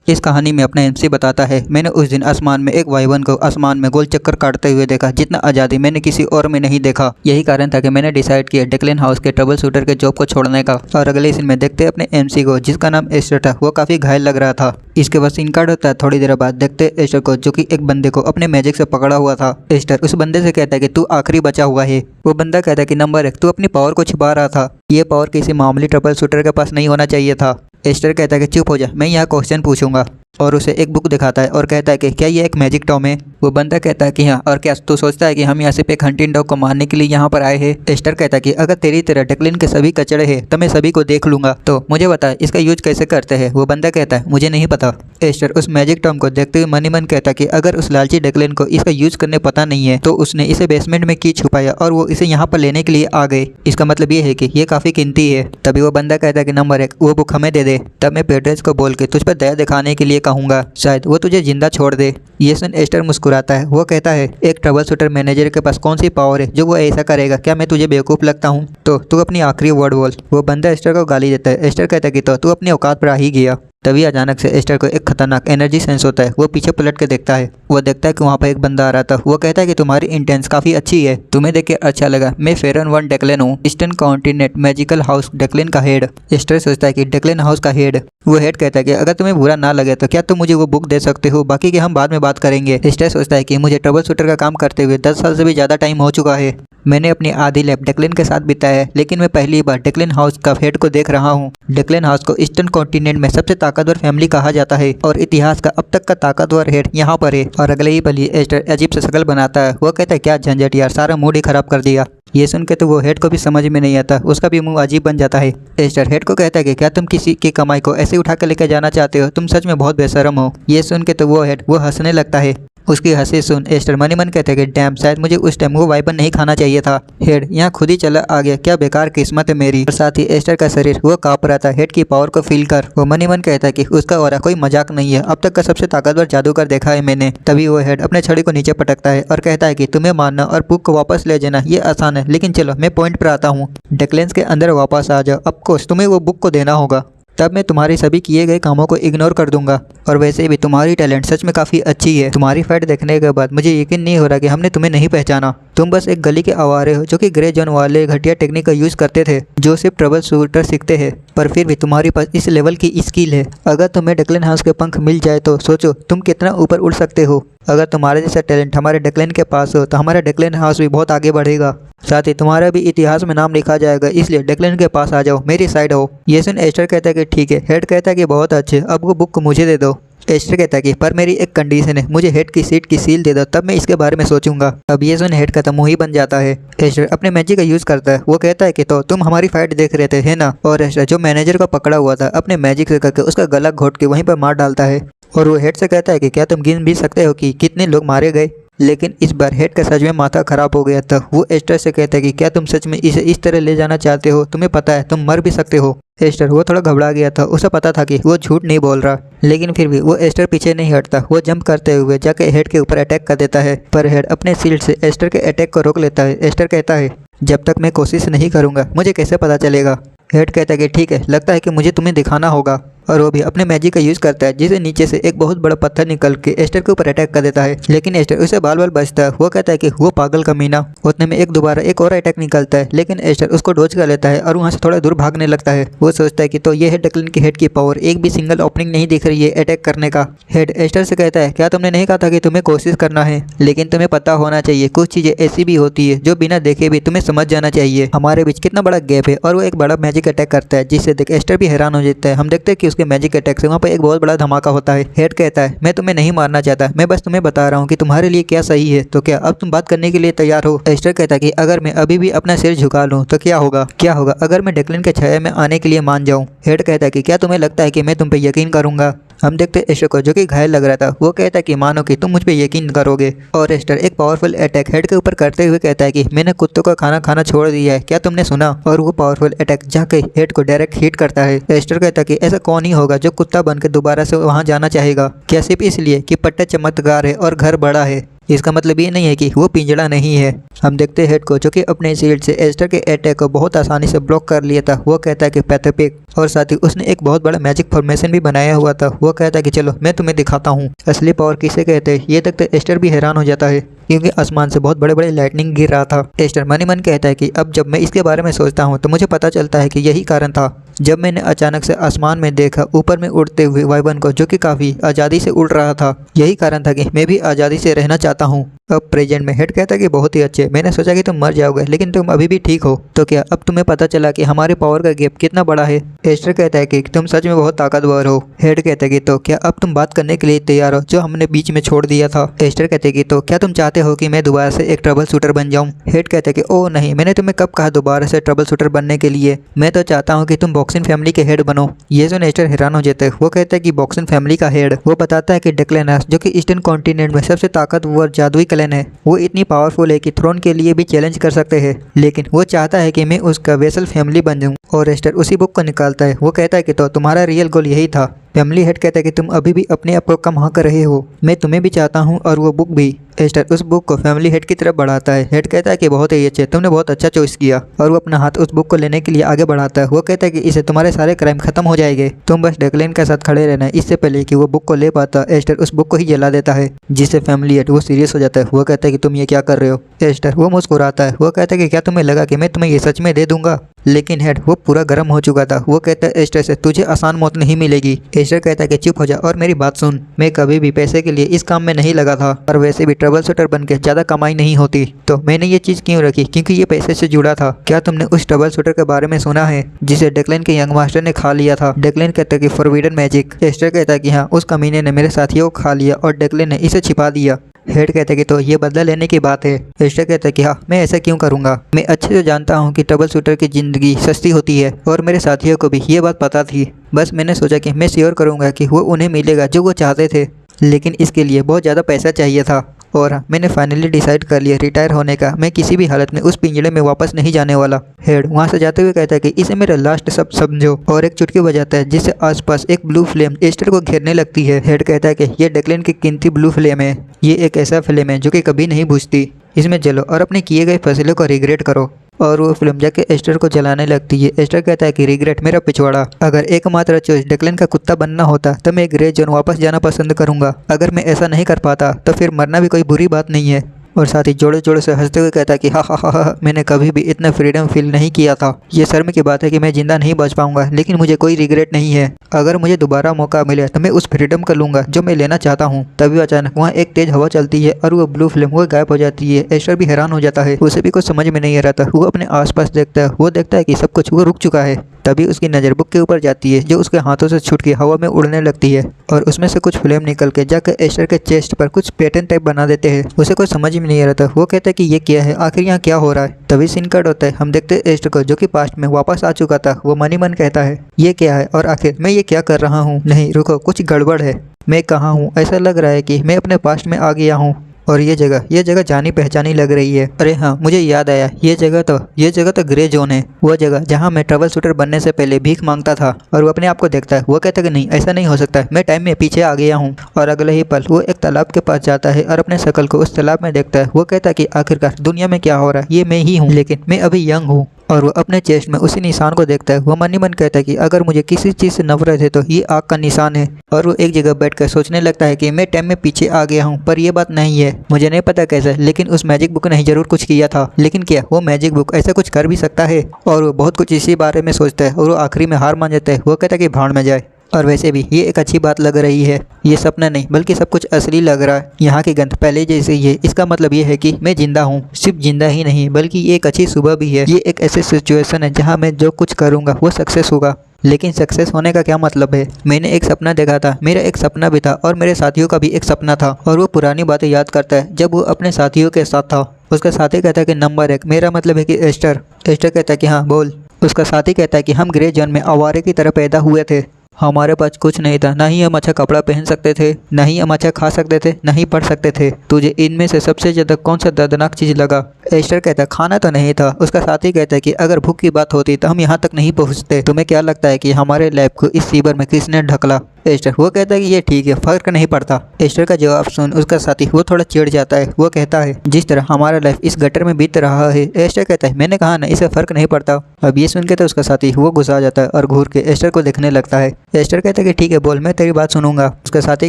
इस कहानी में अपना एमसी बताता है, मैंने उस दिन आसमान में एक वाइवन को आसमान में गोल चक्कर काटते हुए देखा, जितना आज़ादी मैंने किसी और में नहीं देखा। यही कारण था कि मैंने डिसाइड किया डेक्लन हाउस के ट्रबल शूटर के जॉब को छोड़ने का। और अगले सीन में देखते अपने एमसी को, जिसका नाम एस्टर था, वो काफ़ी घायल लग रहा था। इसके बाद सीन कट होता है। थोड़ी देर बाद देखते एस्टर को, जो कि एक बंदे को अपने मैजिक से पकड़ा हुआ था। एस्टर उस बंदे से कहता है कि तू आखिरी बचा हुआ है। वो बंदा कहता है कि नंबर 1, तू अपनी पावर को छिपा रहा था। ये पावर किसी मामूली ट्रबल शूटर के पास नहीं होना चाहिए था। एस्टर कहता है कि चुप हो जा, मैं यहाँ क्वेश्चन पूछूंगा। और उसे एक बुक दिखाता है और कहता है कि क्या ये एक मैजिक टॉम है। वो बंदा कहता है कि हाँ, और क्या तू सोचता है कि हम यहाँ सिर्फ एक हंटिंग डॉग को मारने के लिए यहाँ पर आए हैं। एस्टर कहता है कि अगर तेरी तरह डेक्लन के सभी कचड़े हैं तो मैं सभी को देख लूंगा, तो मुझे बता इसका यूज कैसे करते हैं। वो बंदा कहता है मुझे नहीं पता। एस्टर उस मैजिक टॉम को देखते हुए मन ही मन कहता है कि अगर उस लालची डेक्लन को इसका यूज करने पता नहीं है तो उसने इसे बेसमेंट में की छुपाया और वो इसे यहाँ पर लेने के लिए आ गए। इसका मतलब ये है कि ये काफी कीमती है। तभी वो बंदा कहता है कि नंबर 1, वो बुक हमें दे दे। तब मैं पेड्रेस को बोल के तुझ पर दया दिखाने के लिए कहूंगा, शायद वो तुझे जिंदा छोड़ दे। ये सुन एस्टर मुस्कुराता है। वो कहता है एक ट्रबल शूटर मैनेजर के पास कौन सी पावर है जो वो ऐसा करेगा? क्या मैं तुझे बेवकूफ़ लगता हूँ? तो तू अपनी आखिरी वर्ड बोल। वो बंदा एस्टर को गाली देता है। एस्टर कहता है कि तो तू अपनी औकात पर आ ही गया। तभी अचानक से एस्टर को एक खतरनाक एनर्जी सेंस होता है। वो पीछे पलट के देखता है। वो देखता है कि वहाँ पर एक बंदा आ रहा था। वो कहता है कि तुम्हारी इंटेंस काफ़ी अच्छी है, तुम्हें देख के अच्छा लगा। मैं फेरन वन डेक्लन हूँ, eastern continent magical house Declan का हेड। एस्टर सोचता है कि डेक्लन हाउस का हेड। वो हेड कहता है कि अगर तुम्हें बुरा ना लगे तो क्या तुम मुझे वो बुक दे सकते हो? बाकी की हम बाद में बात करेंगे। एस्टर सोचता है कि मुझे ट्रबल शूटर का काम करते हुए 10 साल से भी ज़्यादा टाइम हो चुका है। मैंने अपनी आधी लाइफ डेक्लन के साथ बिताया है, लेकिन मैं पहली बार डेक्लन हाउस का हेड को देख रहा हूँ। डेक्लन हाउस को ईस्टर्न कॉन्टिनेंट में सबसे ताकतवर फैमिली कहा जाता है और इतिहास का अब तक का ताकतवर हेड यहाँ पर है। और अगले ही पल ही एस्टर अजीब से शक्ल बनाता है। वो कहता है क्या झंझट यार, सारा मूड ही खराब कर दिया। ये सुन के तो वो हेड को भी समझ में नहीं आता, उसका भी मुंह अजीब बन जाता है। एस्टर हेड को कहता है कि क्या तुम किसी की कमाई को ऐसे उठा कर लेकर जाना चाहते हो? तुम सच में बहुत बेशरम हो। ये सुन के तो वो हेड वो हंसने लगता है। उसकी हंसी सुन एस्टर मन ही मन कहते हैं कि डैम, शायद मुझे उस टाइम वो वाइपन नहीं खाना चाहिए था। हेड यहाँ खुद ही चला आ गया, क्या बेकार किस्मत है मेरी। और साथ ही एस्टर का शरीर वो कांप रहा था हेड की पावर को फील कर। वो मन ही मन कहता है कि उसका ऑरा कोई मजाक नहीं है, अब तक का सबसे ताकतवर जादूगर देखा है मैंने। तभी वो हेड अपने छड़ी को नीचे पटकता है और कहता है कि तुम्हें मारना और बुक को वापस ले जाना ये आसान है, लेकिन चलो मैं पॉइंट पर आता हूँ। डेक्लेंस के अंदर वापस आ जाओ, ऑफकोर्स तुम्हें वो बुक को देना होगा, तब मैं तुम्हारे सभी किए गए कामों को इग्नोर कर दूंगा। और वैसे भी तुम्हारी टैलेंट सच में काफ़ी अच्छी है। तुम्हारी फाइट देखने के बाद मुझे यकीन नहीं हो रहा कि हमने तुम्हें नहीं पहचाना। तुम बस एक गली के आवारे हो जो कि ग्रे जोन वाले घटिया टेक्निक का यूज़ करते थे, जो सिर्फ ट्रबल शूटर सीखते हैं। पर फिर भी तुम्हारे पास इस लेवल की स्किल है। अगर तुम्हें डेक्लन हाउस के पंख मिल जाए तो सोचो तुम कितना ऊपर उड़ सकते हो। अगर तुम्हारे जैसा टैलेंट हमारे डेक्लन के पास हो तो हमारा डेक्लन हाउस भी बहुत आगे बढ़ेगा, साथ ही तुम्हारा भी इतिहास में नाम लिखा जाएगा। इसलिए डेक्लन के पास आ जाओ, मेरी साइड हो। ये सुन एस्टर कहता है कि ठीक है। हेड कहता है कि बहुत अच्छे, अब वो बुक को मुझे दे दो। एस्टर कहता है कि पर मेरी एक कंडीशन है, मुझे हेड की सीट की सील दे दो, तब मैं इसके बारे में सोचूंगा। अब ये सुन हेड का तो मुंह ही बन जाता है। एस्टर अपने मैजिक का यूज करता है। वो कहता है कि तो तुम हमारी फाइट देख रहे थे है ना? और एस्टर जो मैनेजर को पकड़ा हुआ था अपने मैजिक से करके उसका गला घोट के वहीं पर मार डालता है। और वो हेड से कहता है कि क्या तुम गिन भी सकते हो कि कितने लोग मारे गए? लेकिन इस बार हेड का सच में माथा खराब हो गया था। वो एस्टर से कहता है कि क्या तुम सच में इसे इस तरह ले जाना चाहते हो? तुम्हें पता है तुम मर भी सकते हो। एस्टर वो थोड़ा घबरा गया था, उसे पता था कि वो झूठ नहीं बोल रहा, लेकिन फिर भी वो एस्टर पीछे नहीं हटता। वो जंप करते हुए जाके हेड के ऊपर अटैक कर देता है, पर हेड अपने शील्ड से एस्टर के अटैक को रोक लेता है। एस्टर कहता है जब तक मैं कोशिश नहीं करूँगा मुझे कैसे पता चलेगा? हेड कहता है कि ठीक है, लगता है कि मुझे तुम्हें दिखाना होगा। और वो भी अपने मैजिक का यूज़ करता है, जिसे नीचे से एक बहुत बड़ा पत्थर निकल के एस्टर के ऊपर अटैक कर देता है। लेकिन एस्टर उसे बाल बाल बचता है। वो कहता है कि वो पागल कमीना। उतने में दोबारा एक और अटैक निकलता है, लेकिन एस्टर उसको डॉज कर लेता है और वहाँ से थोड़ा दूर भागने लगता है। वो सोचता है कि तो ये है डेक्लन की हेड की पावर, एक भी सिंगल ओपनिंग नहीं दिख रही है अटैक करने का। हेड एस्टर से कहता है क्या तुमने नहीं कहा था कि तुम्हें कोशिश करना है? लेकिन तुम्हें पता होना चाहिए कुछ चीज़ें ऐसी भी होती है जो बिना देखे भी तुम्हें समझ जाना चाहिए। हमारे बीच कितना बड़ा गैप है। और वो एक बड़ा मैजिक अटैक करता है, जिससे देख एस्टर भी हैरान हो जाता है। हम देखते हैं कि उसके मैजिक अटैक से पर एक बहुत बड़ा धमाका होता है। हेड कहता है मैं तुम्हें नहीं मारना चाहता, मैं बस तुम्हें बता रहा हूँ कि तुम्हारे लिए क्या सही है। तो क्या अब तुम बात करने के लिए तैयार हो? एस्टर कहता है कि अगर मैं अभी भी अपना सिर झुका लूँ तो क्या होगा? क्या होगा अगर मैं डेक्लन के छाया में आने के लिए मान जाऊँ? हेड कहता है कि क्या तुम्हें लगता है कि मैं तुम पे यकीन करूंगा? हम देखते एस्टर को, जो कि घायल लग रहा था। वो कहता है कि मानो कि तुम मुझ पे यकीन करोगे। और एस्टर एक पावरफुल अटैक हेड के ऊपर करते हुए कहता है कि मैंने कुत्तों का खाना खाना छोड़ दिया है, क्या तुमने सुना? और वो पावरफुल अटैक जाके हेड को डायरेक्ट हिट करता है। एस्टर कहता है कि ऐसा कौन ही होगा जो कुत्ता बनकर दोबारा से वहाँ जाना चाहेगा? क्या सिर्फ इसलिए कि पट्टा चमत्कार है और घर बड़ा है? इसका मतलब ये नहीं है कि वो पिंजड़ा नहीं है। हम देखते हैं हेड को जो कि अपने शील्ड से एस्टर के अटैक को बहुत आसानी से ब्लॉक कर लिया था। वो कहता है कि पैथोपिक, और साथ ही उसने एक बहुत बड़ा मैजिक फॉर्मेशन भी बनाया हुआ था। वो कहता है कि चलो मैं तुम्हें दिखाता हूँ असली पावर किसे कहते हैं। ये देखते एस्टर भी हैरान हो जाता है क्योंकि आसमान से बहुत बड़े बड़े लाइटनिंग गिर रहा था। एस्टर मन ही मन कहता है कि अब जब मैं इसके बारे में सोचता हूँ तो मुझे पता चलता है कि यही कारण था जब मैंने अचानक से आसमान में देखा ऊपर में उड़ते हुए वाइबन को जो कि काफ़ी आज़ादी से उड़ रहा था। यही कारण था कि मैं भी आज़ादी से रहना चाहता हूँ। अब प्रेजेंट में हेड कहता है कि बहुत ही अच्छे, मैंने सोचा कि तुम मर जाओगे लेकिन तुम अभी भी ठीक हो, तो क्या अब तुम्हें पता चला कि हमारे पावर का गैप कितना बड़ा है। एस्टर कहता है कि तुम सच में बहुत ताकतवर हो। हेड कहता है कि तो क्या अब तुम बात करने के लिए तैयार हो जो हमने बीच में छोड़ दिया था। एस्टर कहते हैं कि तो क्या तुम चाहते हो कि मैं दोबारा से एक ट्रबल शूटर बन जाऊँ। हेड कहते हैं कि ओह नहीं, मैंने तुम्हें कब कहा दोबारा से ट्रबल शूटर बनने के लिए, मैं तो चाहता हूँ कि तुम बॉक्सिंग फैमिली के हेड बनो। ये जो एस्टर हैरान हो जाता है। वो कहता है कि बॉक्सिंग फैमिली का हेड। वो बताता है कि डेक्लेनस जो कि ईस्टर्न कॉन्टिनेंट में सबसे ताकतवर जादुई क्लैन है, वो इतनी पावरफुल है कि थ्रोन के लिए भी चैलेंज कर सकते हैं, लेकिन वो चाहता है कि मैं उसका वेसल फैमिली बन जाऊं। और एस्टर उसी बुक को निकालता है। वो कहता है कि तो तुम्हारा रियल गोल यही था। फैमिली हेड कहता है कि तुम अभी भी अपने आप को कम हाँ कर रहे हो, मैं तुम्हें भी चाहता हूँ और वो बुक भी। एस्टर उस बुक को फैमिली हेड की तरफ बढ़ाता है। हेड कहता है कि बहुत ही अच्छे, तुमने बहुत अच्छा चॉइस किया, और वो अपना हाथ उस बुक को लेने के लिए आगे बढ़ाता है। वो कहता है कि इससे तुम्हारे सारे क्राइम खत्म हो जाएंगे, तुम बस डेक्लेन के साथ खड़े रहना। इससे पहले कि वो बुक को ले पाता एस्टर उस बुक को ही जला देता है, जिससे फैमिली हेड वो सीरियस हो जाता है। वो कहता है कि तुम ये क्या कर रहे हो। एस्टर वो मुस्कुराता है। वो कहता है कि क्या तुम्हें लगा कि मैं तुम्हें ये सच में दे दूंगा, लेकिन हेड वो पूरा गर्म हो चुका था। वो कहता है एस्टर से तुझे आसान मौत नहीं मिलेगी। एस्टर कहता है कि चुप हो जा और मेरी बात सुन, मैं कभी भी पैसे के लिए इस काम में नहीं लगा था, और वैसे भी ट्रबल शूटर बन के ज़्यादा कमाई नहीं होती, तो मैंने ये चीज़ क्यों रखी, क्योंकि ये पैसे से जुड़ा था। क्या तुमने उस ट्रबल शूटर के बारे में सुना है जिसे डेक्लेन के यंग मास्टर ने खा लिया था। डेक्लेन कहता है कि फॉरबिडन मैजिक। एस्टर कहता है कि हाँ, उस कमीने ने मेरे साथियों को खा लिया और डेक्लेन ने इसे छिपा दिया। हेड कहते हैं कि तो ये बदला लेने की बात है। एस्टर कहता है कि हाँ, मैं ऐसा क्यों करूँगा, मैं अच्छे से जानता हूँ कि ट्रबल शूटर की ज़िंदगी सस्ती होती है, और मेरे साथियों को भी ये बात पता थी। बस मैंने सोचा कि मैं श्योर करूँगा कि वो उन्हें मिलेगा जो वो चाहते थे, लेकिन इसके लिए बहुत ज़्यादा पैसा चाहिए था। और मैंने फाइनली डिसाइड कर लिया रिटायर होने का, मैं किसी भी हालत में उस पिंजड़े में वापस नहीं जाने वाला। हेड वहाँ से जाते हुए कहता है कि इसे मेरा लास्ट सब समझो, और एक चुटकी बजाता है जिससे आसपास एक ब्लू फ्लेम एस्टर को घेरने लगती है। हेड कहता है कि ये डेक्लेन की कीमती ब्लू फ्लेम है, ये एक ऐसा फ्लेम है जो कि कभी नहीं बुझती, इसमें जलो और अपने किए गए फैसले को रिग्रेट करो। और वो फिल्म जाके एस्टर को जलाने लगती है। एस्टर कहता है कि रिग्रेट मेरा पिछवाड़ा, अगर एकमात्र चॉइस डेक्लेन का कुत्ता बनना होता तो मैं ग्रे जोन वापस जाना पसंद करूंगा। अगर मैं ऐसा नहीं कर पाता तो फिर मरना भी कोई बुरी बात नहीं है। और साथ ही जोड़े जोड़े से हंसते हुए कहता है कि हा, मैंने कभी भी इतना फ्रीडम फील नहीं किया था। ये शर्म की बात है कि मैं जिंदा नहीं बच पाऊंगा, लेकिन मुझे कोई रिग्रेट नहीं है। अगर मुझे दोबारा मौका मिले तो मैं उस फ्रीडम को लूंगा जो मैं लेना चाहता हूँ। तभी अचानक वहाँ एक तेज हवा चलती है और वो ब्लू फ्लेम वो गायब हो जाती है। एस्टर भी हैरान हो जाता है, उसे भी कुछ समझ में नहीं आ रहा था। वो अपने आसपास देखता है, वो देखता है कि सब कुछ वो रुक चुका है। तभी उसकी नज़र बुक के ऊपर जाती है जो उसके हाथों से छूट के हवा में उड़ने लगती है, और उसमें से कुछ फ्लेम निकल के जाकर एस्टर के चेस्ट पर कुछ पैटर्न टाइप बना देते हैं। उसे कुछ समझ में नहीं आ रहा था। वो कहता है कि ये क्या है, आखिर यहाँ क्या हो रहा है। तभी सीन कट होता है। हम देखते हैं एस्टर को जो कि पास्ट में वापस आ चुका था। वो मन ही मन कहता है ये क्या है, और आखिर मैं ये क्या कर रहा हूँ। नहीं रुको, कुछ गड़बड़ है, मैं कहाँ हूँ। ऐसा लग रहा है कि मैं अपने पास्ट में आ गया हूँ, और ये जगह जानी पहचानी लग रही है। अरे हाँ, मुझे याद आया, ये जगह तो ग्रे जोन है, वो जगह जहाँ मैं ट्रबल शूटर बनने से पहले भीख मांगता था। और वो अपने आप को देखता है। वो कहता है कि नहीं, ऐसा नहीं हो सकता, मैं टाइम में पीछे आ गया हूँ। और अगले ही पल वो एक तालाब के पास जाता है और अपने शकल को उस तालाब में देखता है। वो कहता है कि आखिरकार दुनिया में क्या हो रहा है, ये मैं ही हूँ, लेकिन मैं अभी यंग हूँ। और वो अपने चेस्ट में उसी निशान को देखता है। वो मन ही मन कहता है कि अगर मुझे किसी चीज़ से नफरत है तो ये आग का निशान है। और वो एक जगह बैठकर सोचने लगता है कि मैं टाइम में पीछे आ गया हूँ, पर ये बात नहीं है, मुझे नहीं पता कैसे, लेकिन उस मैजिक बुक ने जरूर कुछ किया था। लेकिन क्या वो मैजिक बुक ऐसा कुछ कर भी सकता है। और वो बहुत कुछ इसी बारे में सोचता है, और वो आखिरी में हार मान जाता है। वो कहता है कि भाड़ में जाए। और वैसे भी ये एक अच्छी बात लग रही है, ये सपना नहीं बल्कि सब कुछ असली लग रहा है। यहाँ की गंध पहले जैसे ही है, इसका मतलब ये है कि मैं जिंदा हूँ। सिर्फ जिंदा ही नहीं बल्कि ये एक अच्छी सुबह भी है। ये एक ऐसी सिचुएशन है जहाँ मैं जो कुछ करूँगा वो सक्सेस होगा। लेकिन सक्सेस होने का क्या मतलब है। मैंने एक सपना देखा था, मेरा एक सपना भी था, और मेरे साथियों का भी एक सपना था। और वो पुरानी बातें याद करता है जब वो अपने साथियों के साथ था। उसका साथी कहता है कि नंबर 1, मेरा मतलब है कि एस्टर। एस्टर कहता है कि हाँ बोल। उसका साथी कहता है कि हम ग्रे जोन में आवारे की तरह पैदा हुए थे, हमारे पास कुछ नहीं था, ना ही हम अच्छा कपड़ा पहन सकते थे, ना ही हम अच्छा खा सकते थे, ना ही पढ़ सकते थे। तुझे इनमें से सबसे ज़्यादा कौन सा दर्दनाक चीज़ लगा। एस्टर कहता है खाना तो नहीं था। उसका साथी कहता है कि अगर भूख की बात होती तो हम यहाँ तक नहीं पहुँचते। तुम्हें क्या लगता है कि हमारे लैब को इस सीवर में किसने ढकला। एस्टर वो कहता है कि ये ठीक है, फर्क नहीं पड़ता। एस्टर का जवाब सुन उसका साथी वो थोड़ा चिढ़ जाता है। वो कहता है जिस तरह हमारा लाइफ इस गटर में बीत रहा है। एस्टर कहता है मैंने कहा ना इसे फर्क नहीं पड़ता। अब ये सुन के तो उसका साथी वो गुस्सा जाता है और घूर के एस्टर को देखने लगता है। एस्टर कहता है कि ठीक है बोल, मैं तेरी बात सुनूंगा। उसका साथी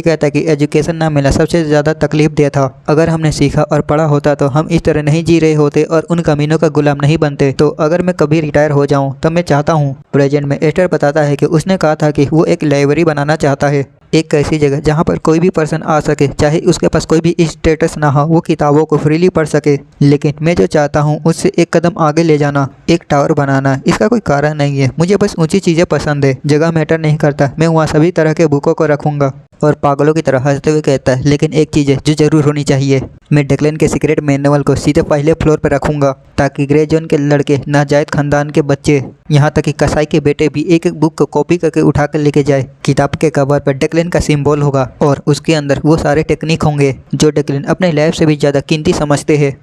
कहता है कि एजुकेशन ना मिला सबसे ज्यादा तकलीफ दिया था। अगर हमने सीखा और पढ़ा होता तो हम इस तरह नहीं जी रहे होते और उन कमीनों का गुलाम नहीं बनते। तो अगर मैं कभी रिटायर हो जाऊं तब मैं चाहता हूं। प्रेजेंट में एस्टर बताता है कि उसने कहा था कि वो एक लाइब्रेरी बनाना चाहता है, एक ऐसी जगह जहां पर कोई भी पर्सन आ सके, चाहे उसके पास कोई भी स्टेटस ना हो, वो किताबों को फ्रीली पढ़ सके। लेकिन मैं जो चाहता हूं उससे एक कदम आगे ले जाना, एक टावर बनाना। इसका कोई कारण नहीं है, मुझे बस ऊंची चीज़ें पसंद है। जगह मैटर नहीं करता, मैं वहाँ सभी तरह के बुकों को रखूंगा। और पागलों की तरह हंसते हुए कहता है लेकिन एक चीज़ है जो जरूर होनी चाहिए, मैं डेक्लेन के सीक्रेट मैनुअल को सीधे पहले फ्लोर पर रखूंगा ताकि ग्रे जोन के लड़के, नाजायज खानदान के बच्चे, यहाँ तक कि कसाई के बेटे भी एक एक बुक को कॉपी करके उठा कर लेके जाए। किताब के कवर पर डेक्लेन का सिंबल होगा और उसके अंदर वो सारे टेक्निक होंगे जो डेक्लेन अपने लाइफ से भी ज़्यादा कीमती समझते हैं।